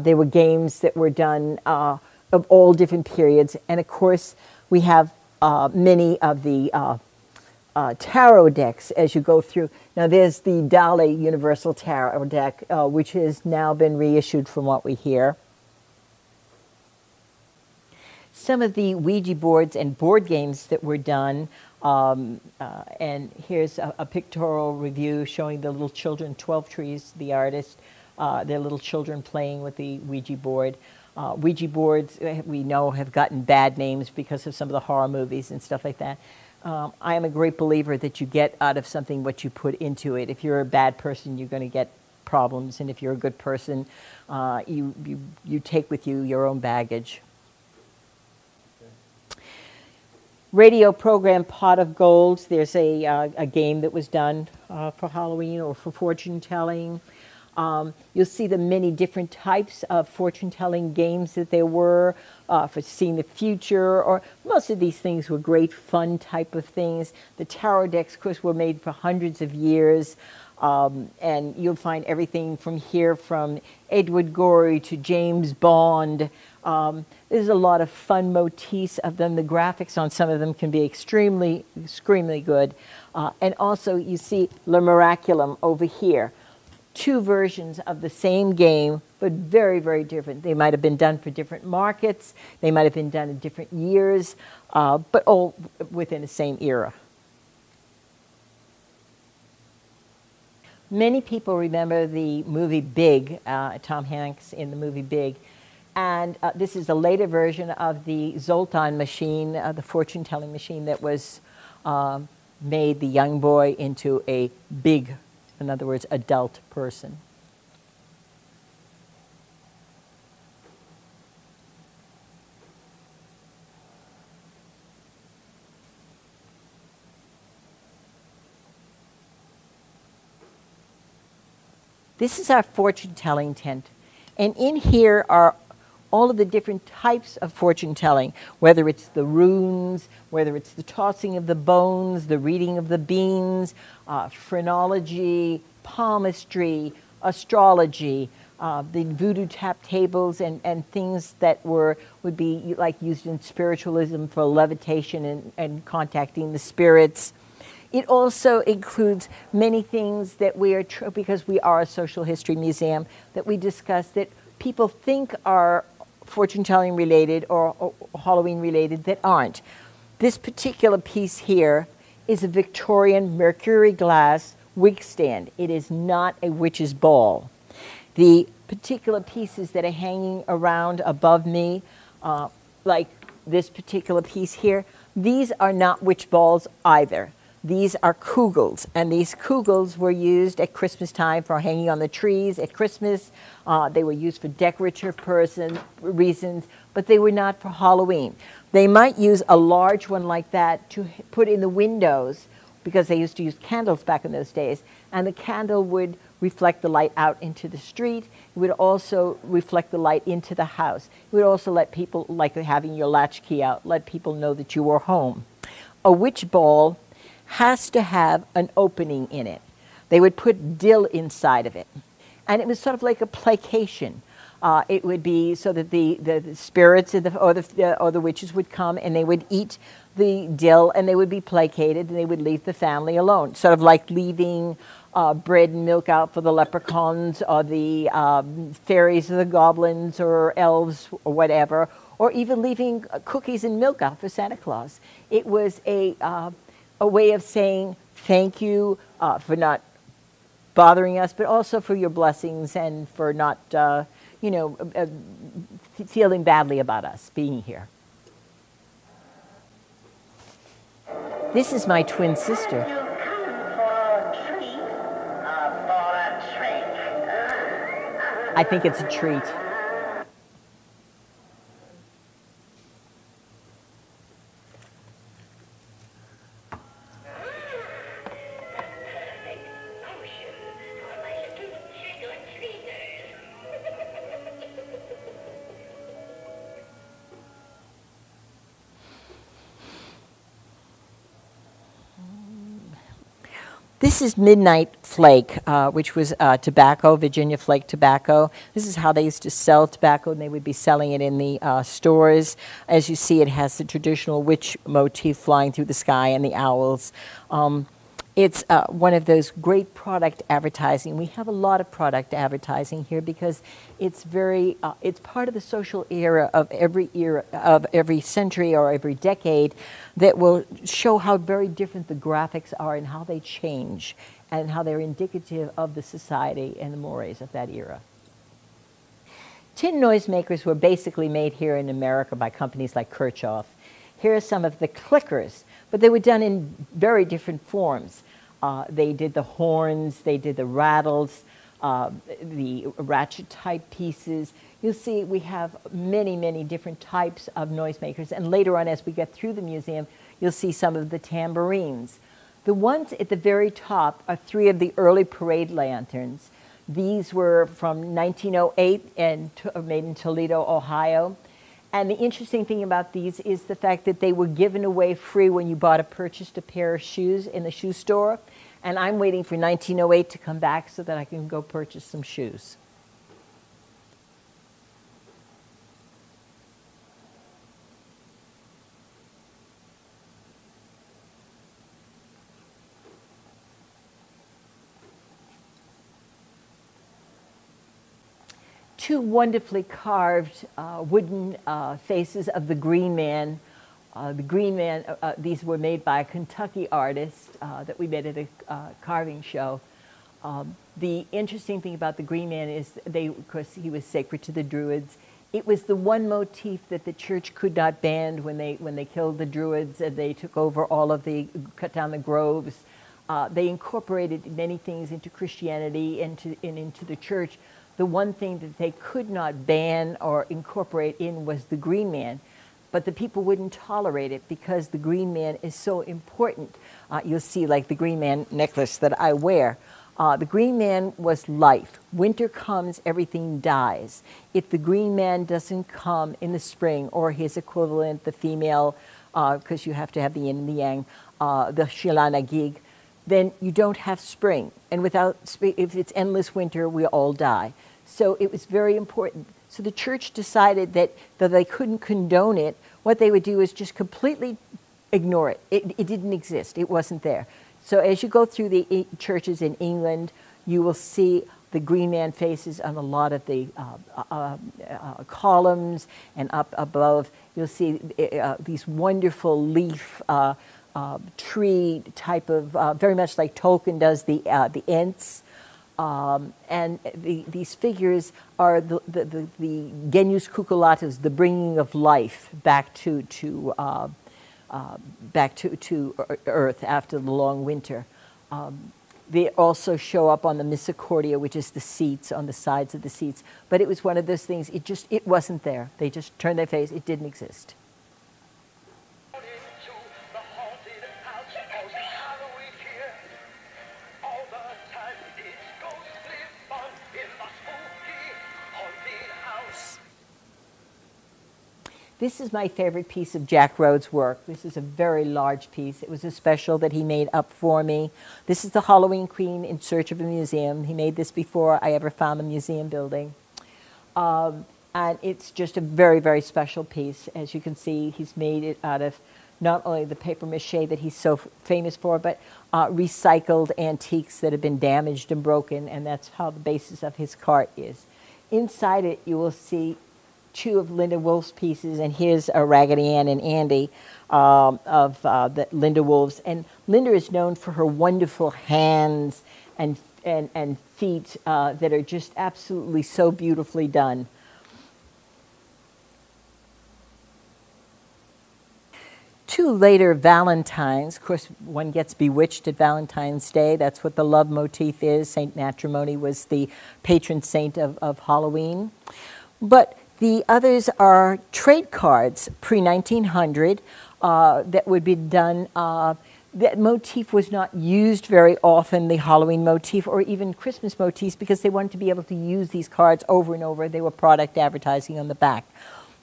There were games that were done of all different periods. And of course, we have many of the tarot decks as you go through. Now there's the Dali Universal Tarot deck, which has now been reissued from what we hear. Some of the Ouija boards and board games that were done, and here's a pictorial review showing the little children, 12 Trees, the artist, their little children playing with the Ouija board. Ouija boards, we know, have gotten bad names because of some of the horror movies and stuff like that. I am a great believer that you get out of something what you put into it. If you're a bad person, you're going to get problems, and if you're a good person, you take with you your own baggage. Radio program Pot of Gold. There's a game that was done for Halloween or for fortune telling. You'll see the many different types of fortune telling games that there were for seeing the future, or most of these things were great fun type of things. The tarot decks, of course, were made for hundreds of years. And you'll find everything from here, from Edward Gorey to James Bond. There's a lot of fun motifs of them. The graphics on some of them can be extremely good. And also you see Le Miraculum over here. Two versions of the same game, but very, very different. They might have been done for different markets. They might have been done in different years, but all within the same era. Many people remember the movie Big, Tom Hanks in the movie Big. And this is a later version of the Zoltan machine, the fortune-telling machine that was made the young boy into a big in other words, adult person. This is our fortune-telling tent. And in here are all of the different types of fortune-telling, whether it's the runes, whether it's the tossing of the bones, the reading of the beans, phrenology, palmistry, astrology, the voodoo tap tables, and things that would be like used in spiritualism for levitation and contacting the spirits. It also includes many things that we are, because we are a social history museum, that we discuss that people think are fortune-telling related or Halloween related that aren't. This particular piece here is a Victorian mercury glass wig stand. It is not a witch's ball. The particular pieces that are hanging around above me, like this particular piece here, these are not witch balls either. These are kugels, and these kugels were used at Christmas time for hanging on the trees at Christmas. They were used for decorative reasons, but they were not for Halloween. They might use a large one like that to put in the windows, because they used to use candles back in those days, and the candle would reflect the light out into the street. It would also reflect the light into the house. It would also let people, like having your latchkey out, let people know that you were home. A witch ball has to have an opening in it. They would put dill inside of it. And it was sort of like a placation. It would be so that the spirits or the witches would come and they would eat the dill and they would be placated and they would leave the family alone. Sort of like leaving bread and milk out for the leprechauns or the fairies or the goblins or elves or whatever, or even leaving cookies and milk out for Santa Claus. It was a way of saying thank you for not bothering us, but also for your blessings and for not, feeling badly about us being here. This is my twin sister. I think it's a treat. This is Midnight Flake, which was tobacco, Virginia flake tobacco. This is how they used to sell tobacco, and they would be selling it in the stores. As you see, it has the traditional witch motif flying through the sky and the owls. It's one of those great product advertising. We have a lot of product advertising here because it's very, it's part of the social era of every century or every decade that will show how very different the graphics are and how they change and how they're indicative of the society and the mores of that era. Tin noisemakers were basically made here in America by companies like Kirchhoff. Here are some of the clickers, but they were done in very different forms. They did the horns, they did the rattles, the ratchet-type pieces. You'll see we have many, many different types of noisemakers, and later on as we get through the museum, you'll see some of the tambourines. The ones at the very top are three of the early parade lanterns. These were from 1908 and made in Toledo, Ohio. And the interesting thing about these is the fact that they were given away free when you purchased a pair of shoes in the shoe store. And I'm waiting for 1908 to come back so that I can go purchase some shoes. Two wonderfully carved wooden faces of the Green Man. The Green Man, these were made by a Kentucky artist that we met at a carving show. The interesting thing about the Green Man is, of course, he was sacred to the Druids. It was the one motif that the church could not ban when they killed the Druids and they took over cut down the groves. They incorporated many things into Christianity and into the church. The one thing that they could not ban or incorporate in was the green man. But the people wouldn't tolerate it because the green man is so important. You'll see like the green man necklace that I wear. The green man was life. Winter comes, everything dies. If the green man doesn't come in the spring, or his equivalent, the female, because you have to have the yin and the yang, the Shilanagig, then you don't have spring. And if it's endless winter, we all die. So it was very important. So the church decided that though they couldn't condone it, what they would do is just completely ignore it. It didn't exist. It wasn't there. So as you go through the churches in England, you will see the green man faces on a lot of the columns, and up above you'll see these wonderful leaf tree type of, very much like Tolkien does the Ents. And these figures are the Genius Cucullatus, the bringing of life back to Earth after the long winter. They also show up on the Misericordia, which is the seats, on the sides of the seats. But it was one of those things, it wasn't there. They just turned their face, it didn't exist. This is my favorite piece of Jack Rhodes' work. This is a very large piece. It was a special that he made up for me. This is the Halloween Queen in Search of a Museum. He made this before I ever found the museum building. And it's just a very, very special piece. As you can see, he's made it out of not only the paper mache that he's so famous for, but recycled antiques that have been damaged and broken, and that's how the basis of his cart is. Inside it, you will see two of Linda Wolf's pieces, and here's a Raggedy Ann and Andy of the Linda Wolf's. And Linda is known for her wonderful hands and feet that are just absolutely so beautifully done. Two later Valentines, of course, one gets bewitched at Valentine's Day. That's what the love motif is. Saint Matrimony was the patron saint of Halloween. But the others are trade cards, pre-1900, that would be done. That motif was not used very often, the Halloween motif, or even Christmas motifs, because they wanted to be able to use these cards over and over. They were product advertising on the back.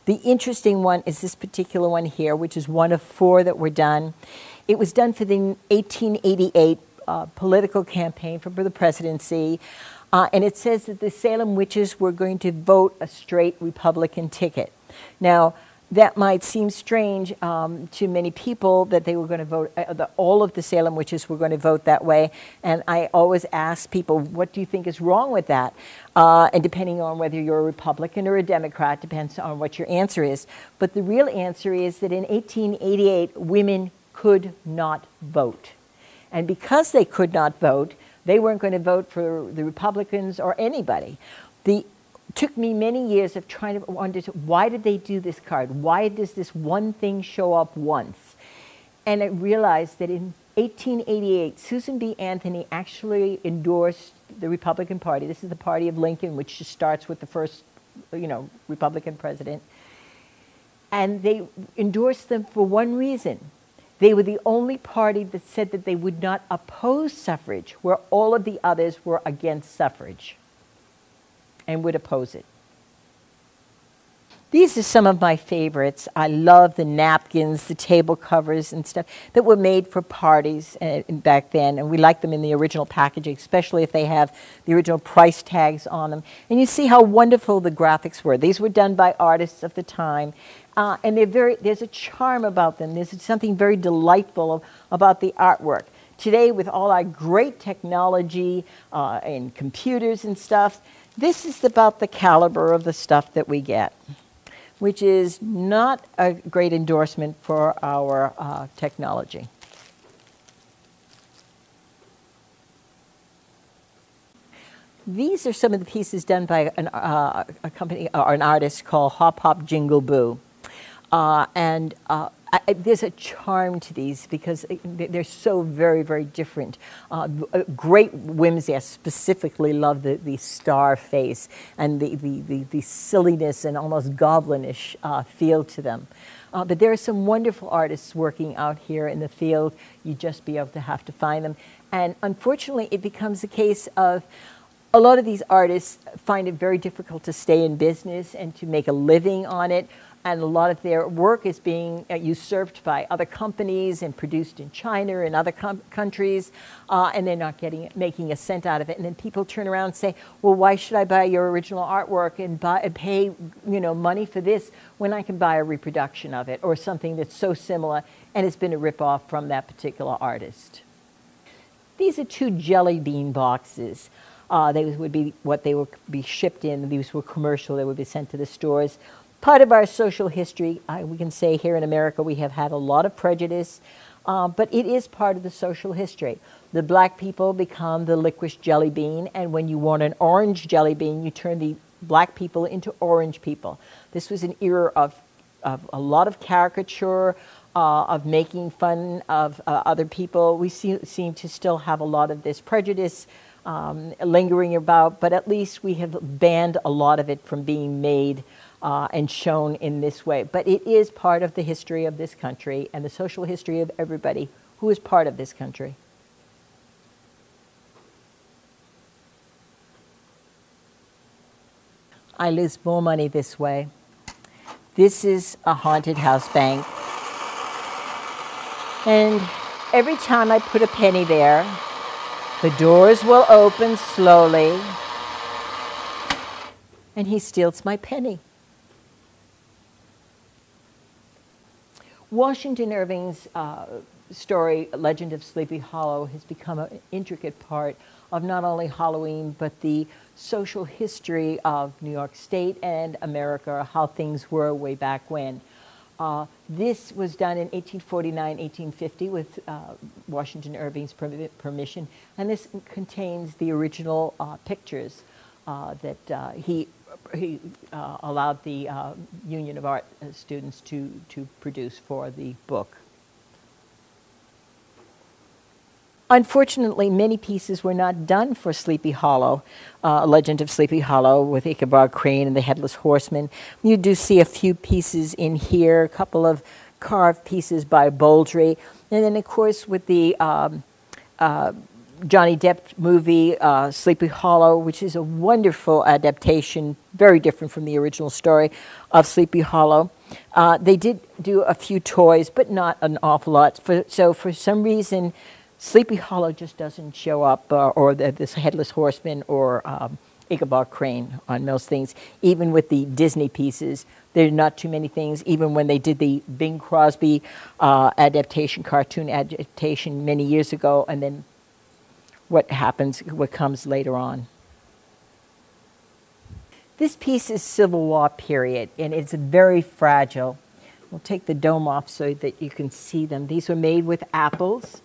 The interesting one is this particular one here, which is one of 4 that were done. It was done for the 1888 political campaign for the presidency. And it says that the Salem witches were going to vote a straight Republican ticket. Now, that might seem strange to many people that they were going to vote, all of the Salem witches were going to vote that way. And I always ask people, what do you think is wrong with that? And depending on whether you're a Republican or a Democrat, depends on what your answer is. But the real answer is that in 1888, women could not vote. And because they could not vote, they weren't going to vote for the Republicans or anybody. It took me many years of trying to understand, why did they do this card? Why does this one thing show up once? And I realized that in 1888, Susan B. Anthony actually endorsed the Republican Party. This is the party of Lincoln, which just starts with the first, Republican president. And they endorsed them for one reason. They were the only party that said that they would not oppose suffrage, where all of the others were against suffrage and would oppose it. These are some of my favorites. I love the napkins, the table covers and stuff that were made for parties back then, and we like them in the original packaging, especially if they have the original price tags on them. And you see how wonderful the graphics were. These were done by artists of the time. And there's a charm about them. There's something very delightful about the artwork. Today, with all our great technology and computers and stuff, this is about the caliber of the stuff that we get, which is not a great endorsement for our technology. These are some of the pieces done by a company or an artist called Hop Hop Jingle Boo. there's a charm to these because they're so very, very different. Great whimsists specifically love the star face and the silliness and almost goblinish feel to them. But there are some wonderful artists working out here in the field. You just be able to have to find them. And unfortunately, it becomes a case of a lot of these artists find it very difficult to stay in business and to make a living on it. And a lot of their work is being usurped by other companies and produced in China and other countries, and they're not making a cent out of it. And then people turn around and say, well, why should I buy your original artwork and pay money for this when I can buy a reproduction of it or something that's so similar and it's been a ripoff from that particular artist. These are 2 jelly bean boxes. They would be what they would be shipped in. These were commercial. They would be sent to the stores. Part of our social history, we can say here in America we have had a lot of prejudice, but it is part of the social history. The black people become the licorice jelly bean, and when you want an orange jelly bean, you turn the black people into orange people. This was an era of a lot of caricature, of making fun of other people. We seem to still have a lot of this prejudice lingering about, but at least we have banned a lot of it from being made and shown in this way. But it is part of the history of this country and the social history of everybody who is part of this country. I lose more money this way. This is a haunted house bank. And every time I put a penny there, the doors will open slowly and he steals my penny. Washington Irving's story, Legend of Sleepy Hollow, has become an intricate part of not only Halloween, but the social history of New York State and America, how things were way back when. This was done in 1849, 1850 with Washington Irving's permission, and this contains the original pictures that he allowed the Union of Art students to produce for the book. Unfortunately, many pieces were not done for Sleepy Hollow, Legend of Sleepy Hollow with Ichabod Crane and the Headless Horseman. You do see a few pieces in here, a couple of carved pieces by Bouldry. And then, of course, with the Johnny Depp movie, Sleepy Hollow, which is a wonderful adaptation, very different from the original story of Sleepy Hollow. They did do a few toys, but not an awful lot. So for some reason, Sleepy Hollow just doesn't show up, or this Headless Horseman or Ichabod Crane on most things. Even with the Disney pieces, there are not too many things. Even when they did the Bing Crosby adaptation, cartoon adaptation many years ago, and then what comes later on. This piece is Civil War period, and it's very fragile. We'll take the dome off so that you can see them. These were made with apples.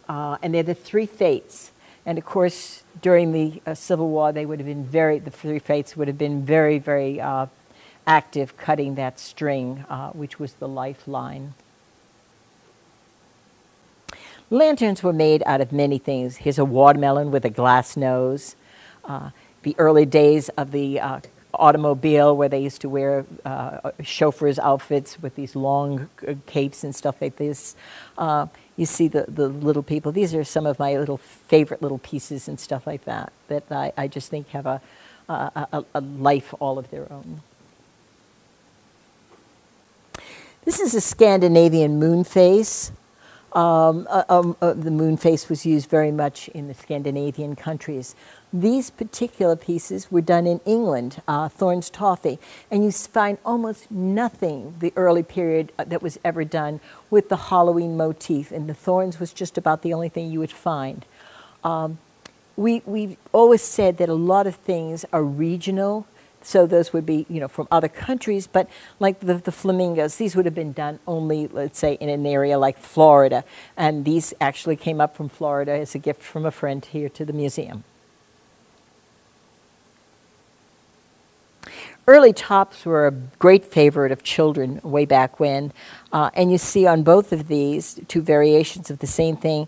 And they're the 3 Fates. And of course, during the Civil War, they would have been the 3 Fates would have been very, very active cutting that string, which was the lifeline. Lanterns were made out of many things. Here's a watermelon with a glass nose. The early days of the automobile where they used to wear chauffeurs' outfits with these long capes and stuff like this. You see the little people. These are some of my little favorite little pieces and stuff like that I just think have a life all of their own. This is a Scandinavian moon face. The moon face was used very much in the Scandinavian countries. These particular pieces were done in England, Thorne's Toffee, and you find almost nothing the early period that was ever done with the Halloween motif, and the Thornes was just about the only thing you would find. We've always said that a lot of things are regional, so those would be, from other countries, but like the flamingos, these would have been done only, let's say, in an area like Florida, and these actually came up from Florida as a gift from a friend here to the museum. Early tops were a great favorite of children way back when. And you see on both of these, two variations of the same thing,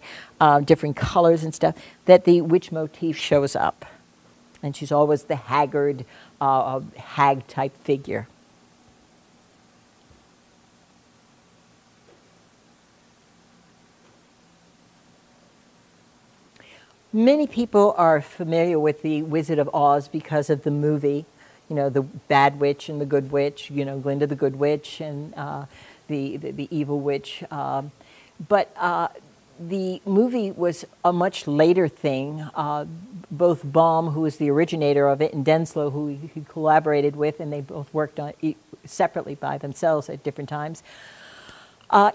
different colors and stuff, that the witch motif shows up. And she's always the haggard, hag-type figure. Many people are familiar with the Wizard of Oz because of the movie, you know, the bad witch and the good witch, you know, Glinda the good witch and the evil witch. But the movie was a much later thing. Both Baum, who was the originator of it, and Denslow, who he collaborated with, and they both worked on it separately by themselves at different times,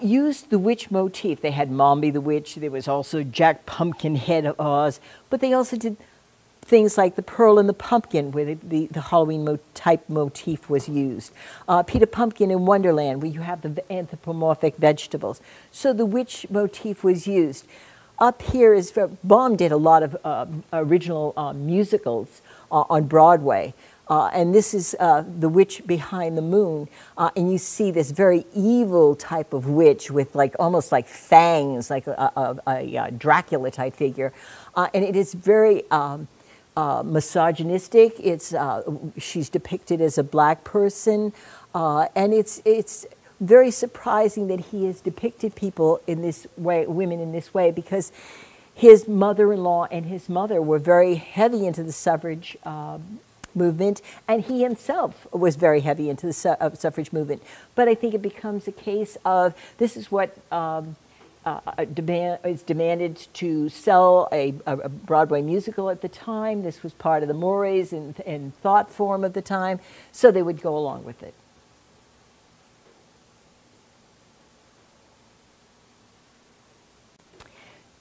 used the witch motif. They had Mombi the Witch. There was also Jack Pumpkinhead of Oz. But they also did things like the Pearl and the Pumpkin, where the Halloween type motif was used. Peter Pumpkin in Wonderland, where you have the anthropomorphic vegetables. So the witch motif was used. Up here is, Baum did a lot of original musicals on Broadway. And this is The Witch Behind the Moon. And you see this very evil type of witch with like almost like fangs, like a Dracula type figure. And it is very misogynistic. She's depicted as a black person. And it's very surprising that he has depicted people in this way, women in this way, because his mother-in-law and his mother were very heavy into the suffrage movement, and he himself was very heavy into the suffrage movement. But I think it becomes a case of this is what is demanded to sell a Broadway musical at the time. This was part of the mores and thought form of the time, so they would go along with it.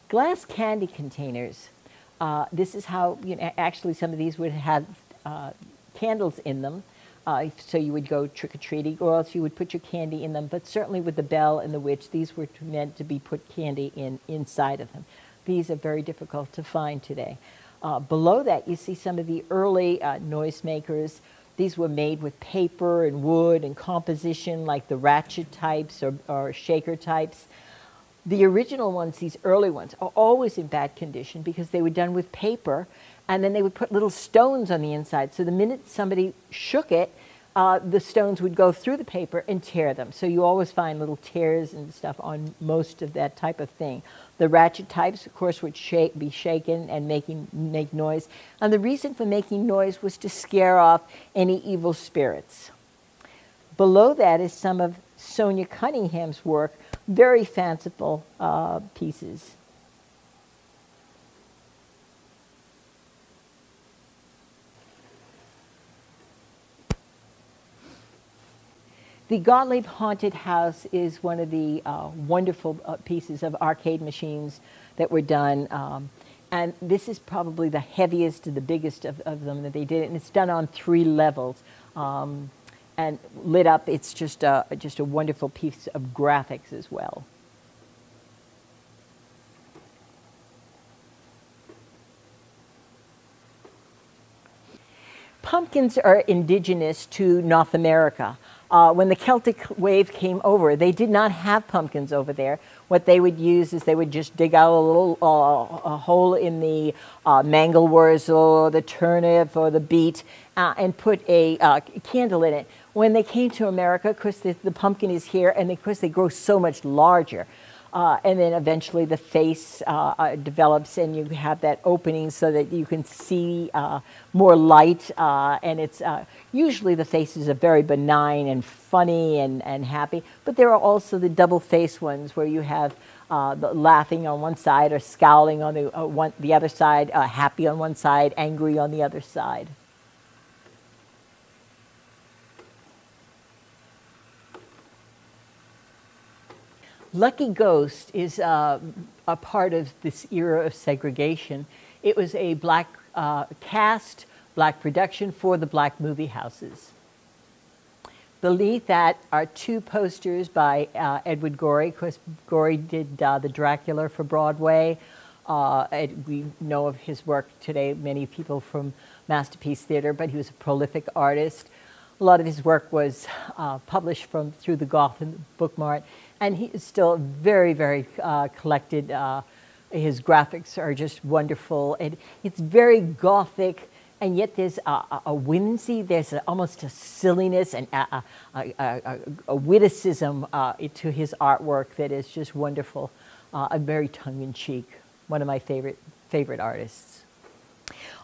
Glass candy containers. This is how, you know, actually some of these would have candles in them. So you would go trick-or-treating, or else you would put your candy in them. But certainly with the Belle and the Witch, these were meant to be put candy inside of them. These are very difficult to find today. Below that, you see some of the early noisemakers. These were made with paper and wood and composition, like the ratchet types or shaker types. The original ones, these early ones, are always in bad condition because they were done with paper, and then they would put little stones on the inside. So the minute somebody shook it, the stones would go through the paper and tear them. So you always find little tears and stuff on most of that type of thing. The ratchet types, of course, would be shaken and make noise. And the reason for making noise was to scare off any evil spirits. Below that is some of Sonia Cunningham's work, very fanciful pieces. The Gottlieb Haunted House is one of the wonderful pieces of arcade machines that were done. And this is probably the heaviest and the biggest of them that they did. And it's done on 3 levels. And lit up, it's just a wonderful piece of graphics as well. Pumpkins are indigenous to North America. When the Celtic wave came over, they did not have pumpkins over there. What they would use is they would just dig out a little a hole in the mangel wurzel or the turnip or the beet and put a candle in it. When they came to America, of course, the pumpkin is here, and of course they grow so much larger. And then eventually the face develops, and you have that opening so that you can see more light. And it's usually the faces are very benign and funny and happy. But there are also the double-faced ones where you have laughing on one side or scowling on the other side, happy on one side, angry on the other side. Lucky Ghost is a part of this era of segregation. It was a black cast, black production for the black movie houses. Beneath that are 2 posters by Edward Gorey. Of course, Gorey did the Dracula for Broadway. We know of his work today, many people from Masterpiece Theater, but he was a prolific artist. A lot of his work was published through the Gotham Book Mart, and he is still very, very collected. His graphics are just wonderful, and it's very Gothic, and yet there's a whimsy, there's almost a silliness and a witticism to his artwork that is just wonderful, very tongue-in-cheek. One of my favorite artists.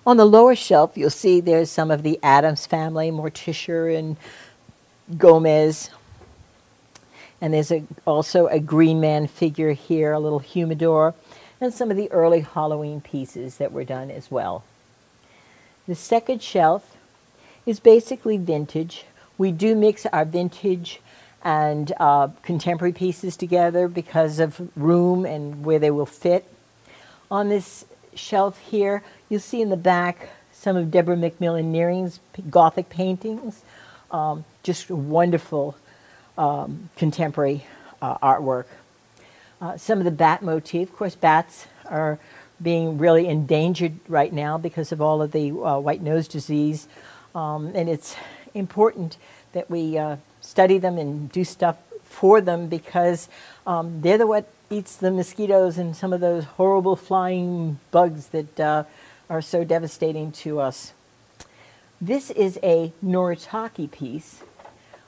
On the lower shelf, you'll see there's some of the Addams family, Morticia and Gomez. And there's also a Green Man figure here, a little humidor, and some of the early Halloween pieces that were done as well. The second shelf is basically vintage. We do mix our vintage and contemporary pieces together because of room and where they will fit. On this shelf here, you'll see in the back some of Deborah McMillan Nearing's Gothic paintings. Just wonderful contemporary artwork. Some of the bat motif. Of course, bats are being really endangered right now because of all of the white nose disease. And it's important that we study them and do stuff for them because they're the what eats the mosquitoes and some of those horrible flying bugs that are so devastating to us. This is a Noritake piece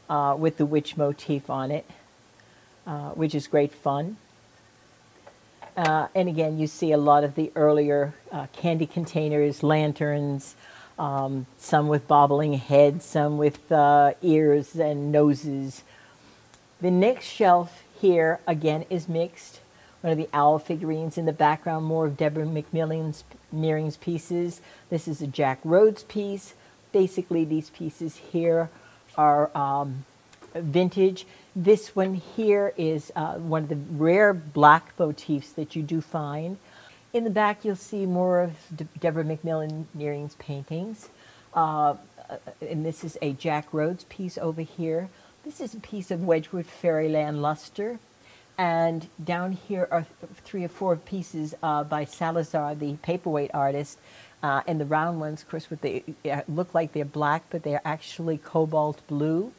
with the witch motif on it, which is great fun. And again, you see a lot of the earlier candy containers, lanterns, some with bobbling heads, some with ears and noses. The next shelf here, again, is mixed. One of the owl figurines in the background, more of Deborah McMillan Nearing's pieces. This is a Jack Rhodes piece. Basically, these pieces here are vintage. This one here is one of the rare black motifs that you do find. In the back, you'll see more of Deborah McMillan Nearing's paintings. And this is a Jack Rhodes piece over here. This is a piece of Wedgwood Fairyland luster. And down here are 3 or 4 pieces by Salazar, the paperweight artist. And the round ones, of course, look like they're black, but they're actually cobalt blue.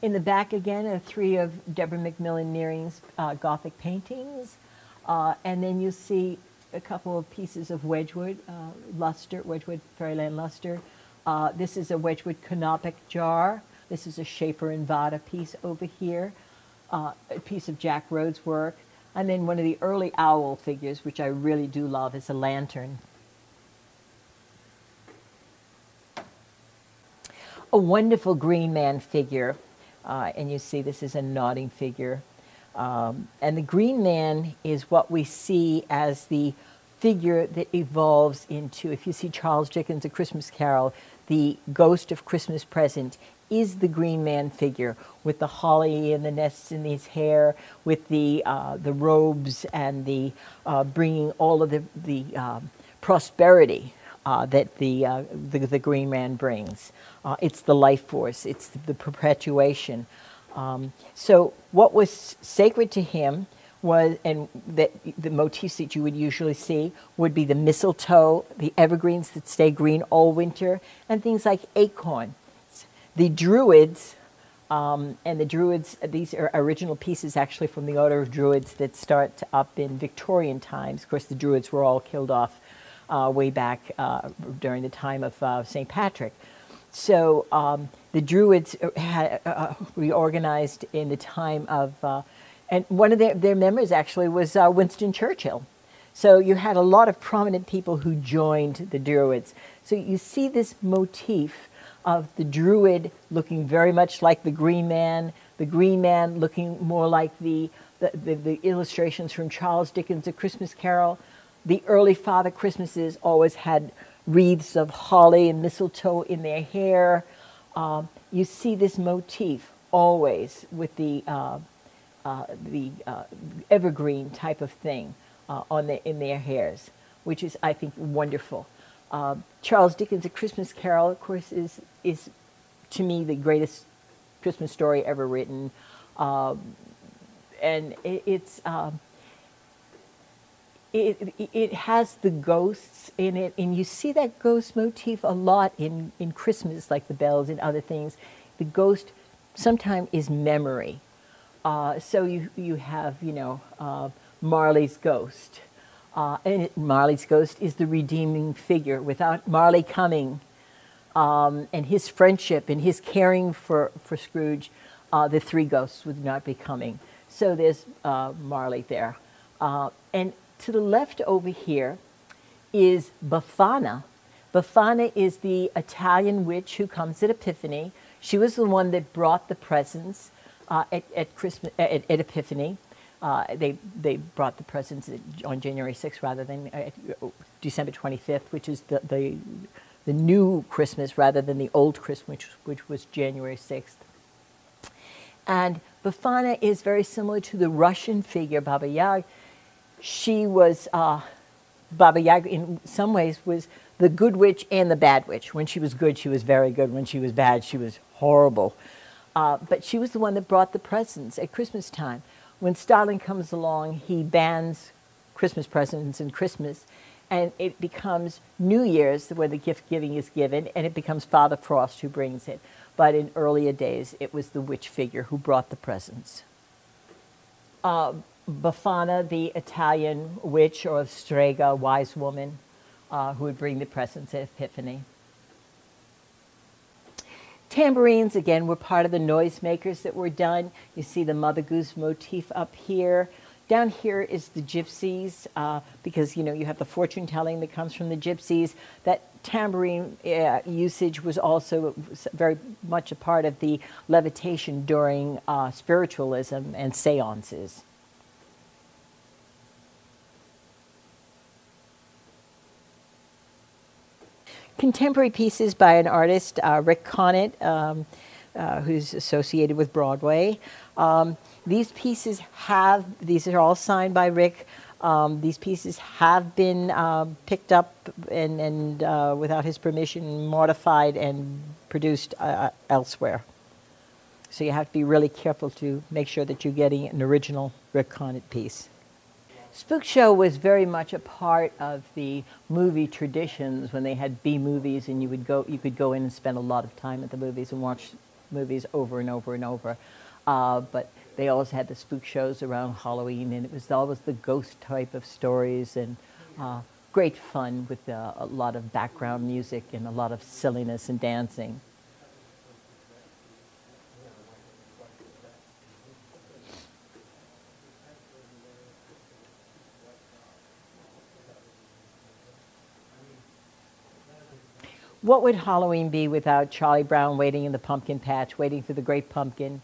In the back again are 3 of Deborah McMillan Nearing's Gothic paintings. And then you see a couple of pieces of Wedgwood luster, Wedgwood Fairyland luster. This is a Wedgwood canopic jar. This is a Schaefer and Vada piece over here. A piece of Jack Rhodes' work. And then one of the early owl figures, which I really do love, is a lantern. A wonderful Green Man figure. And you see this is a nodding figure. And the Green Man is what we see as the figure that evolves into, if you see Charles Dickens' A Christmas Carol, the ghost of Christmas Present is the Green Man figure with the holly and the nests in his hair, with the robes and the bringing all of the prosperity that the Green Man brings. It's the life force. It's the perpetuation. So what was sacred to him was, and that the motifs that you would usually see would be the mistletoe, the evergreens that stay green all winter, and things like acorn. The Druids, and the Druids, these are original pieces actually from the Order of Druids that start up in Victorian times. Of course, the Druids were all killed off way back during the time of St. Patrick. So the Druids had reorganized in the time of, and one of their members actually was Winston Churchill. So you had a lot of prominent people who joined the Druids. So you see this motif of the Druid looking very much like the Green Man looking more like the illustrations from Charles Dickens' A Christmas Carol. The early Father Christmases always had wreaths of holly and mistletoe in their hair. You see this motif always with the evergreen type of thing in their hairs, which is, I think, wonderful. Charles Dickens' A Christmas Carol, of course, is to me the greatest Christmas story ever written. And it has the ghosts in it, and you see that ghost motif a lot in Christmas, like the bells and other things. The ghost sometimes is memory. So you have, Marley's ghost. Marley's ghost is the redeeming figure. Without Marley coming, and his friendship and his caring for Scrooge, the three ghosts would not be coming. So there's Marley there. And to the left over here is Befana. Befana is the Italian witch who comes at Epiphany. She was the one that brought the presents at Christmas at Epiphany. They brought the presents on January 6th rather than December 25th, which is the new Christmas rather than the old Christmas, which was January 6th. And Befana is very similar to the Russian figure Baba Yaga. She was, Baba Yaga in some ways was the good witch and the bad witch. When she was good, she was very good. When she was bad, she was horrible. But she was the one that brought the presents at Christmas time. When Stalin comes along, he bans Christmas presents and Christmas, and it becomes New Year's where the gift giving is given, and it becomes Father Frost who brings it. But in earlier days, it was the witch figure who brought the presents. Befana, the Italian witch, or strega, wise woman, who would bring the presents at Epiphany. Tambourines, again, were part of the noisemakers that were done. You see the Mother Goose motif up here. Down here is the gypsies, because, you have the fortune telling that comes from the gypsies. That tambourine usage was also very much a part of the levitation during spiritualism and seances. Contemporary pieces by an artist, Rick Conant, who's associated with Broadway. These pieces these are all signed by Rick. These pieces have been picked up and without his permission, modified and produced elsewhere. So you have to be really careful to make sure that you're getting an original Rick Conant piece. Spook Show was very much a part of the movie traditions when they had B movies, and you could go in and spend a lot of time at the movies and watch movies over and over and over. But they always had the spook shows around Halloween, and it was always the ghost type of stories, and great fun with a lot of background music and a lot of silliness and dancing. What would Halloween be without Charlie Brown waiting in the pumpkin patch, waiting for the great pumpkin,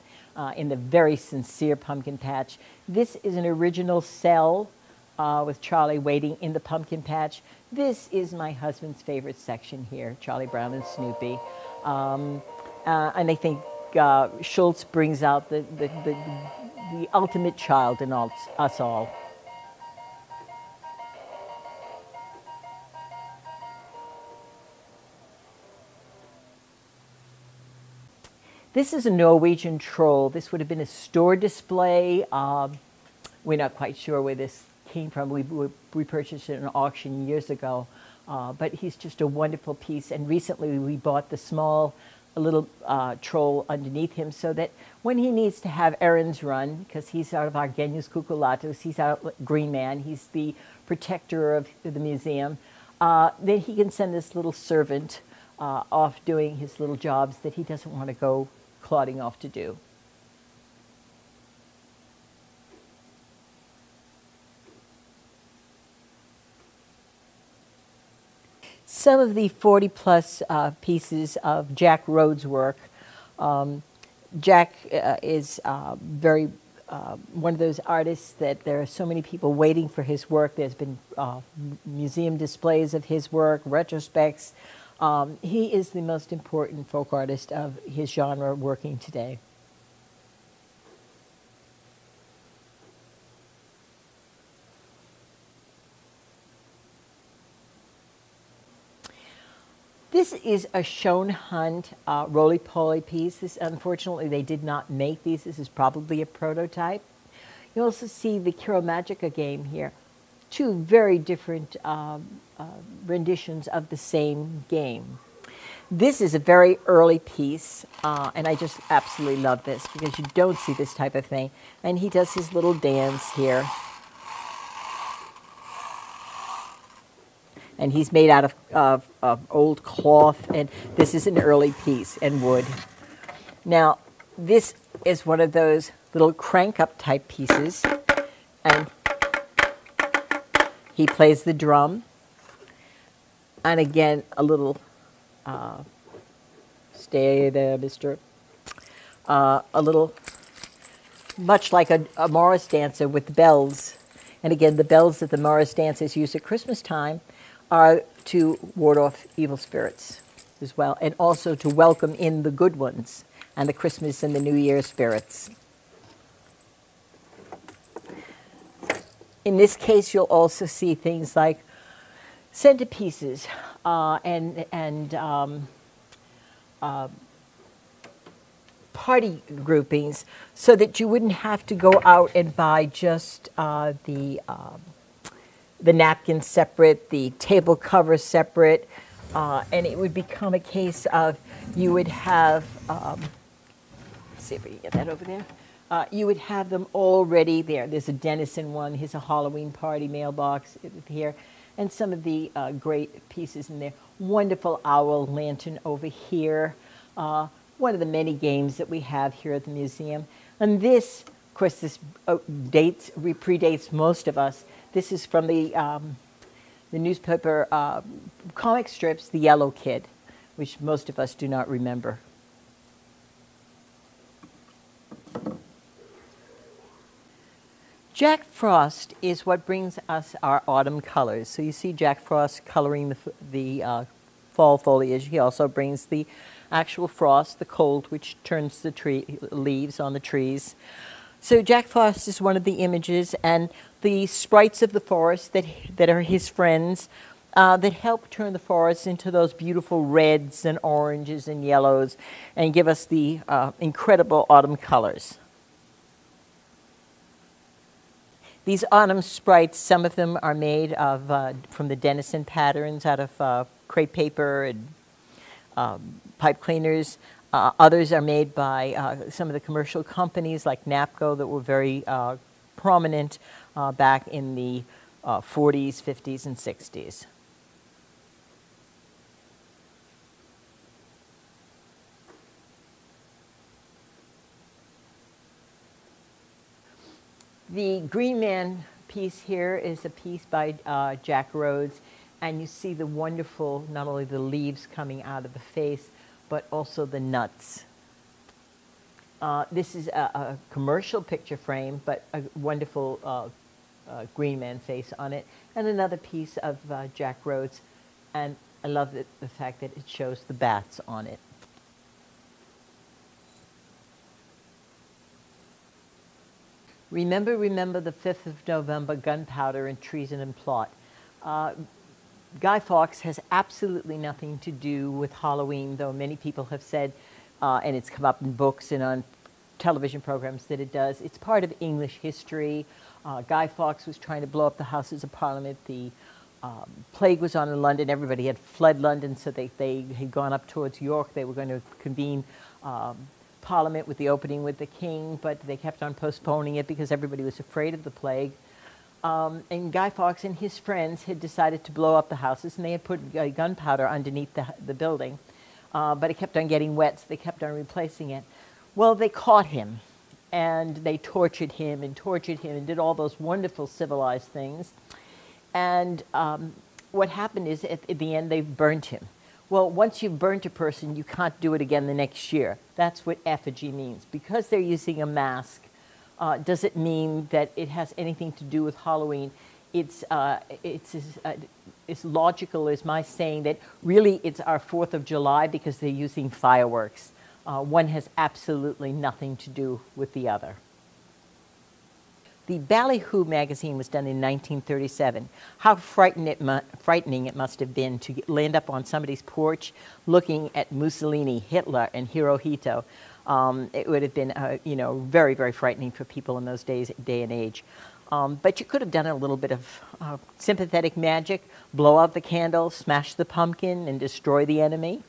in the very sincere pumpkin patch? This is an original cell with Charlie waiting in the pumpkin patch. This is my husband's favorite section here, Charlie Brown and Snoopy. And I think Schultz brings out the ultimate child in us all. This is a Norwegian troll. This would have been a store display. We're not quite sure where this came from. We purchased it at an auction years ago. But he's just a wonderful piece. And recently we bought the small little troll underneath him so that when he needs to have errands run, because he's out of our Genius Cuculatus, he's out Green Man, he's the protector of the museum, then he can send this little servant off doing his little jobs that he doesn't want to go clodding off to do. Some of the 40-plus pieces of Jack Rhodes' work. Jack is very one of those artists that there are so many people waiting for his work. There's been museum displays of his work, retrospects. He is the most important folk artist of his genre working today. This is a Schoen Hunt roly-poly piece. This, unfortunately, they did not make these. This is probably a prototype. You also see the Kiro Magica game here. Two very different renditions of the same game. This is a very early piece, and I just absolutely love this because you don't see this type of thing. And he does his little dance here. And he's made out of old cloth, and this is an early piece and wood. Now, this is one of those little crank-up type pieces, and he plays the drum. And again, a little, stay there, mister. A little, much like a Morris dancer with the bells. And again, the bells that the Morris dancers use at Christmas time are to ward off evil spirits as well, and also to welcome in the good ones and the Christmas and the New Year spirits. In this case, you'll also see things like centerpieces and party groupings, so that you wouldn't have to go out and buy just the napkins separate, the table cover separate, and it would become a case of you would have, let's see if we can get that over there. You would have them already there. There's a Denison one, here's a Halloween party mailbox here, and some of the great pieces in there. Wonderful owl lantern over here. One of the many games that we have here at the museum. And this, of course, this predates most of us. This is from the newspaper comic strips, The Yellow Kid, which most of us do not remember. Jack Frost is what brings us our autumn colors. So you see Jack Frost coloring the fall foliage. He also brings the actual frost, the cold, which turns the leaves on the trees. So Jack Frost is one of the images, and the sprites of the forest that are his friends that help turn the forest into those beautiful reds and oranges and yellows and give us the incredible autumn colors. These autumn sprites, some of them are made of from the Denison patterns out of crepe paper and pipe cleaners. Others are made by some of the commercial companies like NAPCO that were very prominent back in the 40s, 50s, and 60s. The Green Man piece here is a piece by Jack Rhodes, and you see the wonderful, not only the leaves coming out of the face, but also the nuts. This is a commercial picture frame, but a wonderful Green Man face on it, and another piece of Jack Rhodes, and I love the fact that it shows the bats on it. Remember, remember the 5th of November, gunpowder and treason and plot. Guy Fawkes has absolutely nothing to do with Halloween, though many people have said, and it's come up in books and on television programs that it does. It's part of English history. Guy Fawkes was trying to blow up the Houses of Parliament. The plague was on in London. Everybody had fled London, so they had gone up towards York. They were going to convene Parliament with the opening with the king, but they kept on postponing it because everybody was afraid of the plague. And Guy Fawkes and his friends had decided to blow up the houses, and they had put gunpowder underneath the building, but it kept on getting wet, so they kept on replacing it. Well, they caught him, and they tortured him and did all those wonderful civilized things. And what happened is, at the end, they burnt him. Well, once you've burnt a person, you can't do it again the next year. That's what effigy means. Because they're using a mask, does it mean that it has anything to do with Halloween? It's as logical as my saying that really it's our 4th of July because they're using fireworks. One has absolutely nothing to do with the other. The Ballyhoo magazine was done in 1937. How frightening it must have been to land up on somebody's porch looking at Mussolini, Hitler, and Hirohito. It would have been, very, very frightening for people in those day and age. But you could have done a little bit of sympathetic magic, blow out the candle, smash the pumpkin, and destroy the enemy.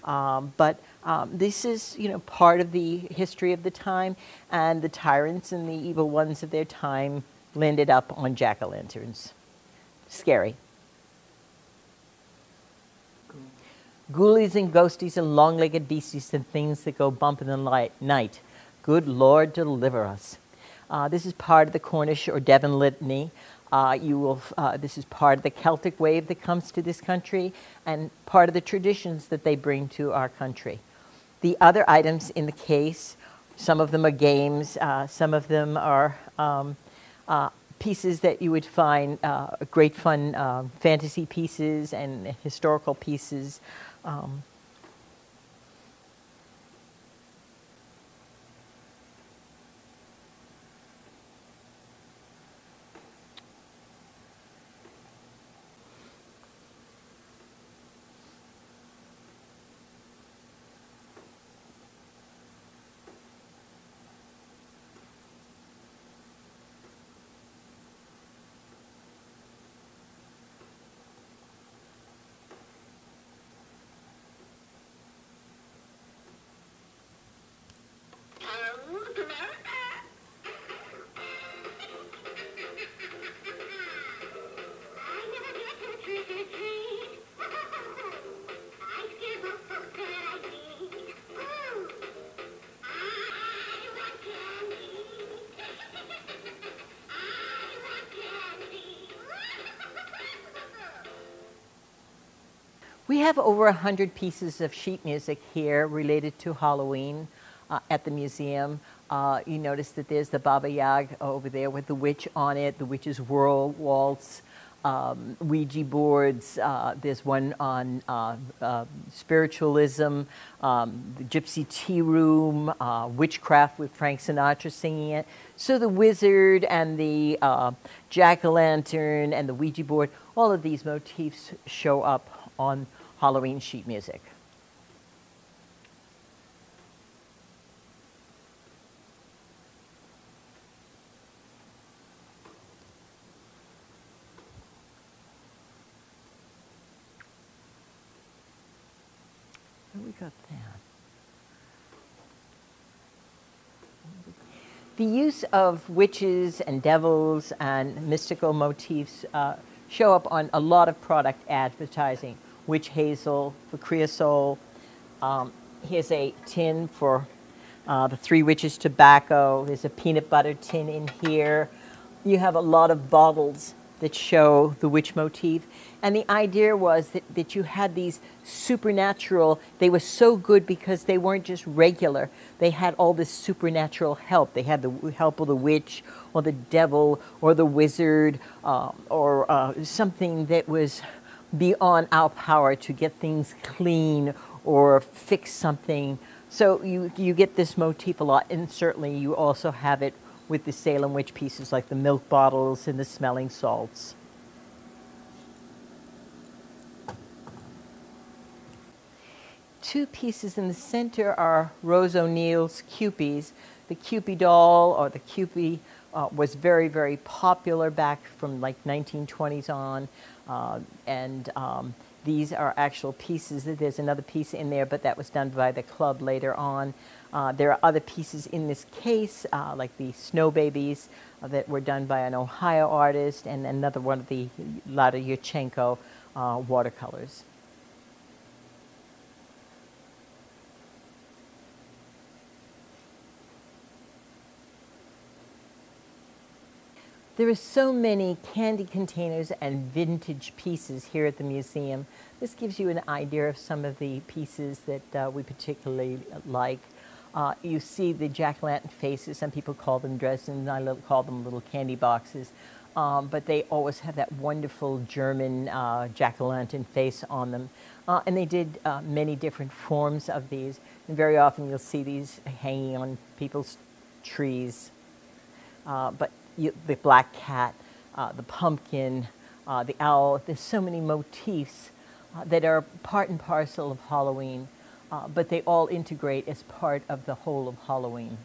But this is, part of the history of the time, and the tyrants and the evil ones of their time landed up on jack-o'-lanterns. Scary. Ghoulies and ghosties and long-legged beasties and things that go bump in the night. Good Lord, deliver us. This is part of the Cornish or Devon litany. This is part of the Celtic wave that comes to this country and part of the traditions that they bring to our country. The other items in the case, some of them are games, some of them are pieces that you would find great fun fantasy pieces and historical pieces. We have over 100 pieces of sheet music here related to Halloween at the museum. You notice that there's the Baba Yaga over there with the witch on it, the witch's whirl waltz, Ouija boards. There's one on spiritualism, the Gypsy Tea Room, witchcraft with Frank Sinatra singing it. So the wizard and the jack-o'-lantern and the Ouija board, all of these motifs show up on Halloween sheet music. We got that. The use of witches and devils and mystical motifs show up on a lot of product advertising. Witch hazel for creosol. Here's a tin for the Three Witches tobacco. There's a peanut butter tin in here. You have a lot of bottles that show the witch motif. And the idea was that you had these supernatural, they were so good because they weren't just regular. They had all this supernatural help. They had the help of the witch or the devil or the wizard or something that was beyond our power to get things clean or fix something. So you get this motif a lot, and certainly you also have it with the Salem witch pieces like the milk bottles and the smelling salts. Two pieces in the center are Rose O'Neill's Cupies. The Cupid doll or the Cupid was very, very popular back from like 1920s on. These are actual pieces. There's another piece in there, but that was done by the club later on. There are other pieces in this case, like the Snow Babies that were done by an Ohio artist, and another one of the Lada Yurchenko watercolors. There are so many candy containers and vintage pieces here at the museum. This gives you an idea of some of the pieces that we particularly like. You see the jack-o'-lantern faces. Some people call them Dresden. I call them little candy boxes. But they always have that wonderful German jack-o'-lantern face on them. And they did many different forms of these. And very often you'll see these hanging on people's trees. But the black cat, the pumpkin, the owl. There's so many motifs that are part and parcel of Halloween, but they all integrate as part of the whole of Halloween.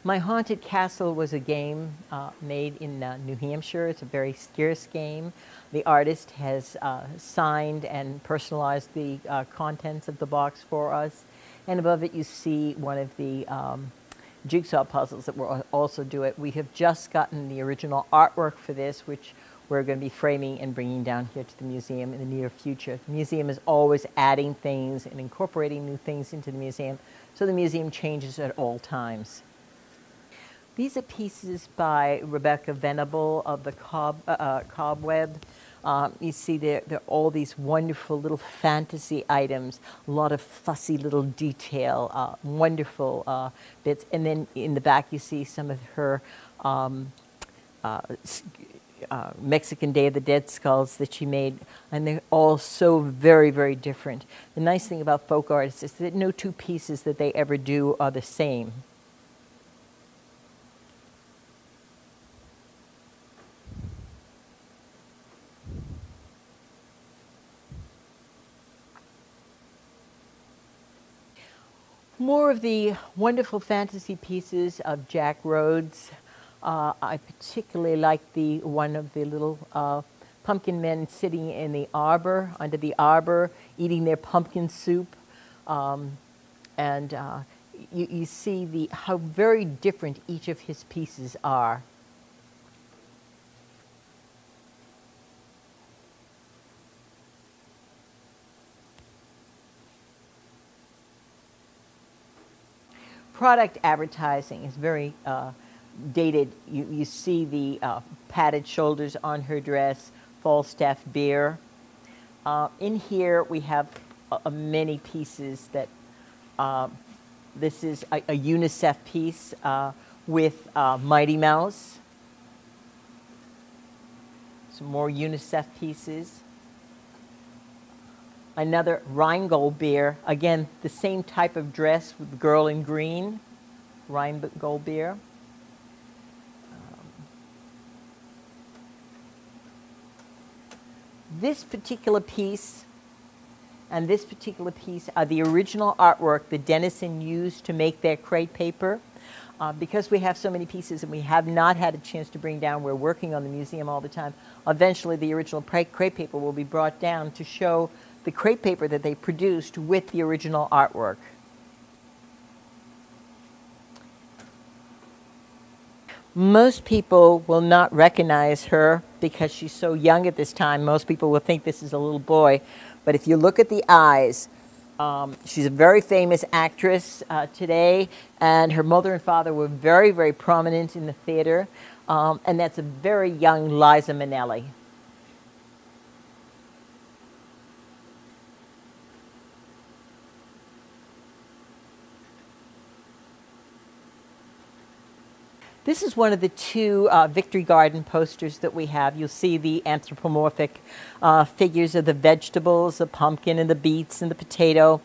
My Haunted Castle was a game made in New Hampshire. It's a very scarce game. The artist has signed and personalized the contents of the box for us. And above it you see one of the jigsaw puzzles that we'll also do it. We have just gotten the original artwork for this, which we're going to be framing and bringing down here to the museum in the near future. The museum is always adding things and incorporating new things into the museum, so the museum changes at all times. These are pieces by Rebecca Venable of the Cobweb. You see there are all these wonderful little fantasy items, a lot of fussy little detail, wonderful bits. And then in the back you see some of her Mexican Day of the Dead skulls that she made, and they're all so very, very different. The nice thing about folk artists is that no two pieces that they ever do are the same. More of the wonderful fantasy pieces of Jack Rhodes. I particularly like the one of the little pumpkin men sitting in the arbor, under the arbor, eating their pumpkin soup. You see how very different each of his pieces are. Product advertising is very dated. You see the padded shoulders on her dress, Falstaff bear. In here we have many pieces that, this is a UNICEF piece with Mighty Mouse. Some more UNICEF pieces. Another Rheingold bear, again, the same type of dress with the girl in green, Rheingold bear. This particular piece and this particular piece are the original artwork that Denison used to make their crepe paper. Because we have so many pieces and we have not had a chance to bring down, we're working on the museum all the time, eventually the original crepe paper will be brought down to show the crepe paper that they produced with the original artwork. Most people will not recognize her because she's so young at this time. Most people will think this is a little boy. But if you look at the eyes, she's a very famous actress today, and her mother and father were very, very prominent in the theater. And that's a very young Liza Minnelli. This is one of the two Victory Garden posters that we have. You'll see the anthropomorphic figures of the vegetables, the pumpkin and the beets and the potato,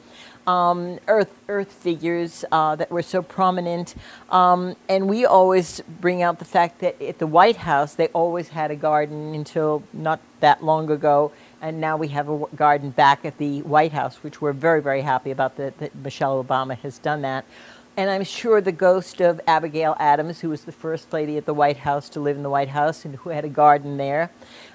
earth figures that were so prominent. And we always bring out the fact that at the White House, they always had a garden until not that long ago. And now we have a garden back at the White House, which we're very, very happy about that Michelle Obama has done that. And I'm sure the ghost of Abigail Adams, who was the first lady at the White House to live in the White House and who had a garden there,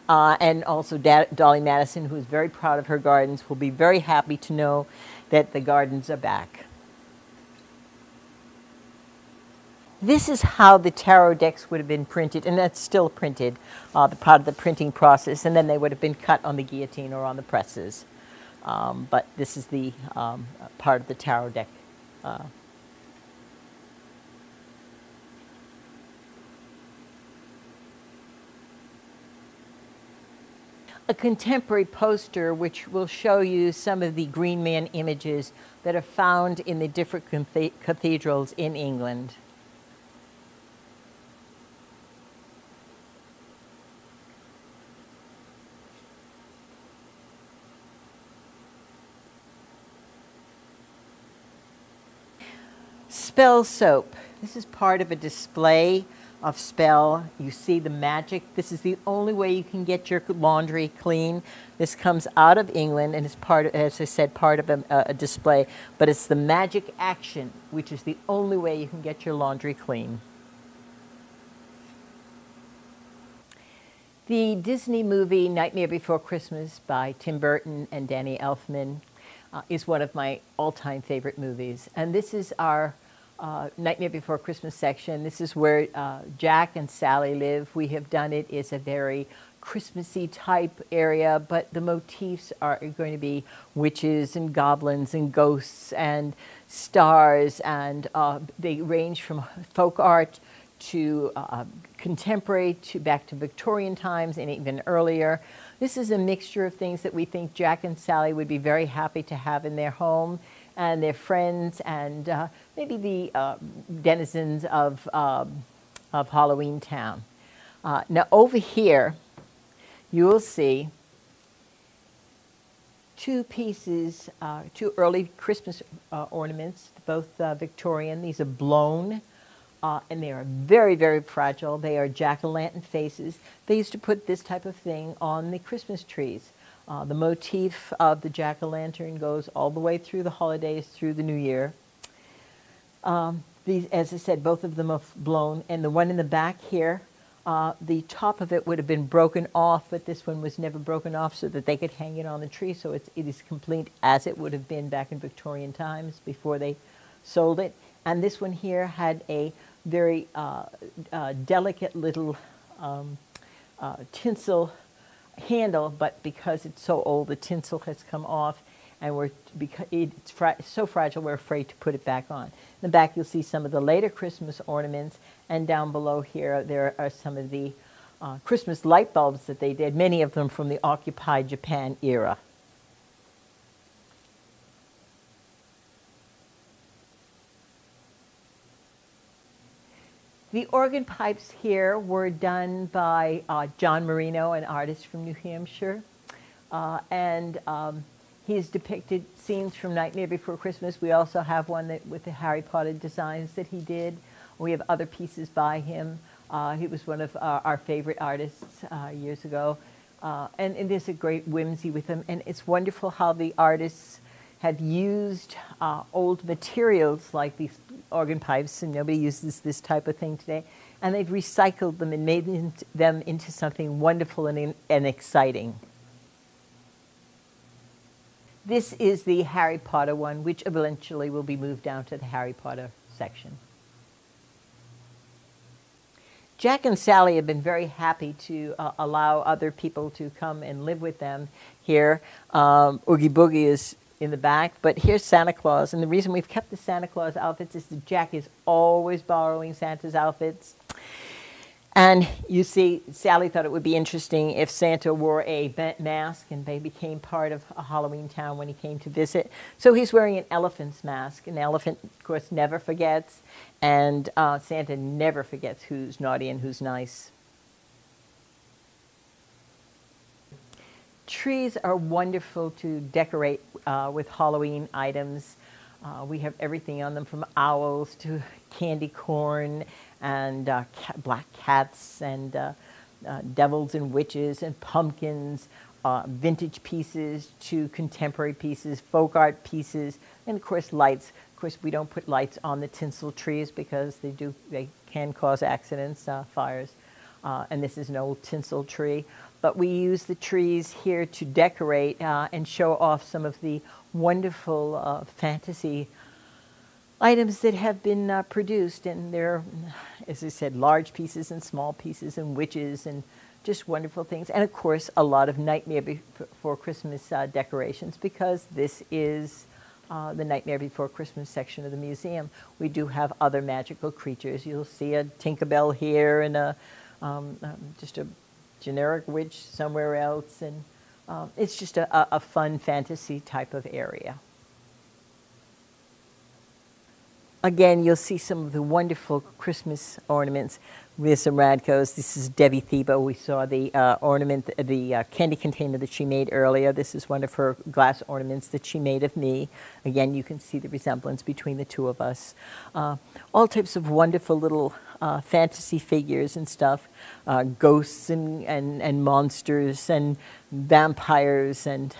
and also Dolly Madison, who is very proud of her gardens, will be very happy to know that the gardens are back. This is how the tarot decks would have been printed, and that's still printed, the part of the printing process, and then they would have been cut on the guillotine or on the presses. But this is the part of the tarot deck. a contemporary poster which will show you some of the Green Man images that are found in the different cathedrals in England. Spell soap. This is part of a display of Spell. You see the magic. This is the only way you can get your laundry clean. This comes out of England and is part of, as I said, part of a display. But it's the magic action, which is the only way you can get your laundry clean. The Disney movie Nightmare Before Christmas by Tim Burton and Danny Elfman is one of my all-time favorite movies. And this is our Nightmare Before Christmas section. This is where Jack and Sally live. We have done it as a very Christmassy type area, but the motifs are going to be witches and goblins and ghosts and stars, and they range from folk art to contemporary to back to Victorian times and even earlier. This is a mixture of things that we think Jack and Sally would be very happy to have in their home, and their friends, and maybe the denizens of Halloween Town. Now over here, you will see two pieces, two early Christmas ornaments, both Victorian. These are blown, and they are very, very fragile. They are jack-o'-lantern faces. They used to put this type of thing on the Christmas trees. The motif of the jack-o'-lantern goes all the way through the holidays, through the new year. These, as I said, both of them are blown, and the one in the back here, the top of it would have been broken off, but this one was never broken off so that they could hang it on the tree, so it is complete as it would have been back in Victorian times before they sold it. And this one here had a very delicate little tinsel handle, but because it's so old, the tinsel has come off, and because it's so fragile, we're afraid to put it back on. In the back, you'll see some of the later Christmas ornaments, and down below here, there are some of the Christmas light bulbs that they did, many of them from the occupied Japan era. The organ pipes here were done by John Marino, an artist from New Hampshire. He's depicted scenes from Nightmare Before Christmas. We also have one with the Harry Potter designs that he did. We have other pieces by him. He was one of our favorite artists years ago. And there's a great whimsy with him. And it's wonderful how the artists have used old materials like these organ pipes, and nobody uses this type of thing today, and they've recycled them and made them into something wonderful and exciting. This is the Harry Potter one, which eventually will be moved down to the Harry Potter section. Jack and Sally have been very happy to allow other people to come and live with them here. Oogie Boogie is in the back, but here's Santa Claus, and the reason we've kept the Santa Claus outfits is that Jack is always borrowing Santa's outfits. And you see, Sally thought it would be interesting if Santa wore a mask and they became part of a Halloween Town when he came to visit. So he's wearing an elephant's mask. An elephant, of course, never forgets, and Santa never forgets who's naughty and who's nice. Trees are wonderful to decorate with Halloween items. We have everything on them, from owls to candy corn and black cats and devils and witches and pumpkins, vintage pieces to contemporary pieces, folk art pieces, and of course lights. Of course, we don't put lights on the tinsel trees because they can cause accidents, fires. And this is an old tinsel tree. But we use the trees here to decorate and show off some of the wonderful fantasy items that have been produced. And they're, as I said, large pieces and small pieces and witches and just wonderful things. And of course, a lot of Nightmare Before Christmas decorations, because this is the Nightmare Before Christmas section of the museum. We do have other magical creatures. You'll see a Tinkerbell here and just a generic witch somewhere else, and it's just a fun fantasy type of area. Again, you'll see some of the wonderful Christmas ornaments with some Radcos. This is Debbie Thebo. We saw the ornament, the candy container that she made earlier. This is one of her glass ornaments that she made of me. Again, you can see the resemblance between the two of us. All types of wonderful little fantasy figures and stuff, ghosts and monsters and vampires and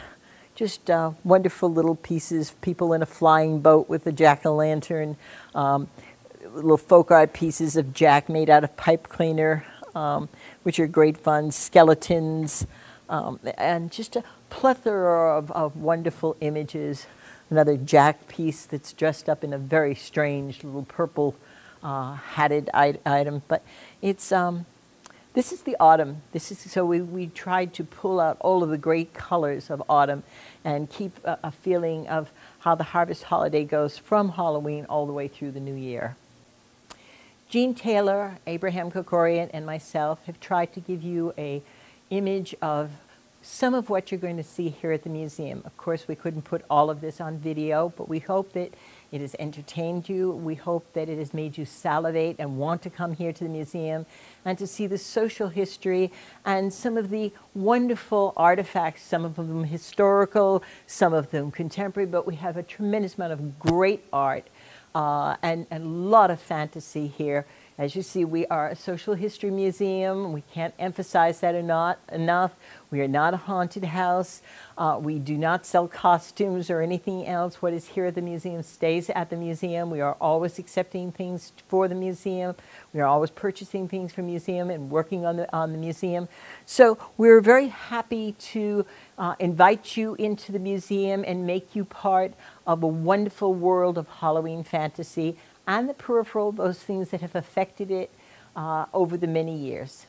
just wonderful little pieces, people in a flying boat with a jack-o'-lantern, little folk art pieces of Jack made out of pipe cleaner, which are great fun, skeletons, and just a plethora of wonderful images. Another Jack piece that's dressed up in a very strange little purple hatted item, but it's this is the autumn. So we tried to pull out all of the great colors of autumn and keep a feeling of how the harvest holiday goes from Halloween all the way through the new year. Jean Taylor, Abraham Kokorian, and myself have tried to give you an image of some of what you're going to see here at the museum. Of course, we couldn't put all of this on video, but we hope that it has entertained you. We hope that it has made you salivate and want to come here to the museum and to see the social history and some of the wonderful artifacts, some of them historical, some of them contemporary, but we have a tremendous amount of great art and a lot of fantasy here. As you see, we are a social history museum. We can't emphasize that enough. We are not a haunted house. We do not sell costumes or anything else. What is here at the museum stays at the museum. We are always accepting things for the museum. We are always purchasing things from the museum and working on the museum. So we're very happy to invite you into the museum and make you part of a wonderful world of Halloween fantasy and the peripheral, those things that have affected it over the many years.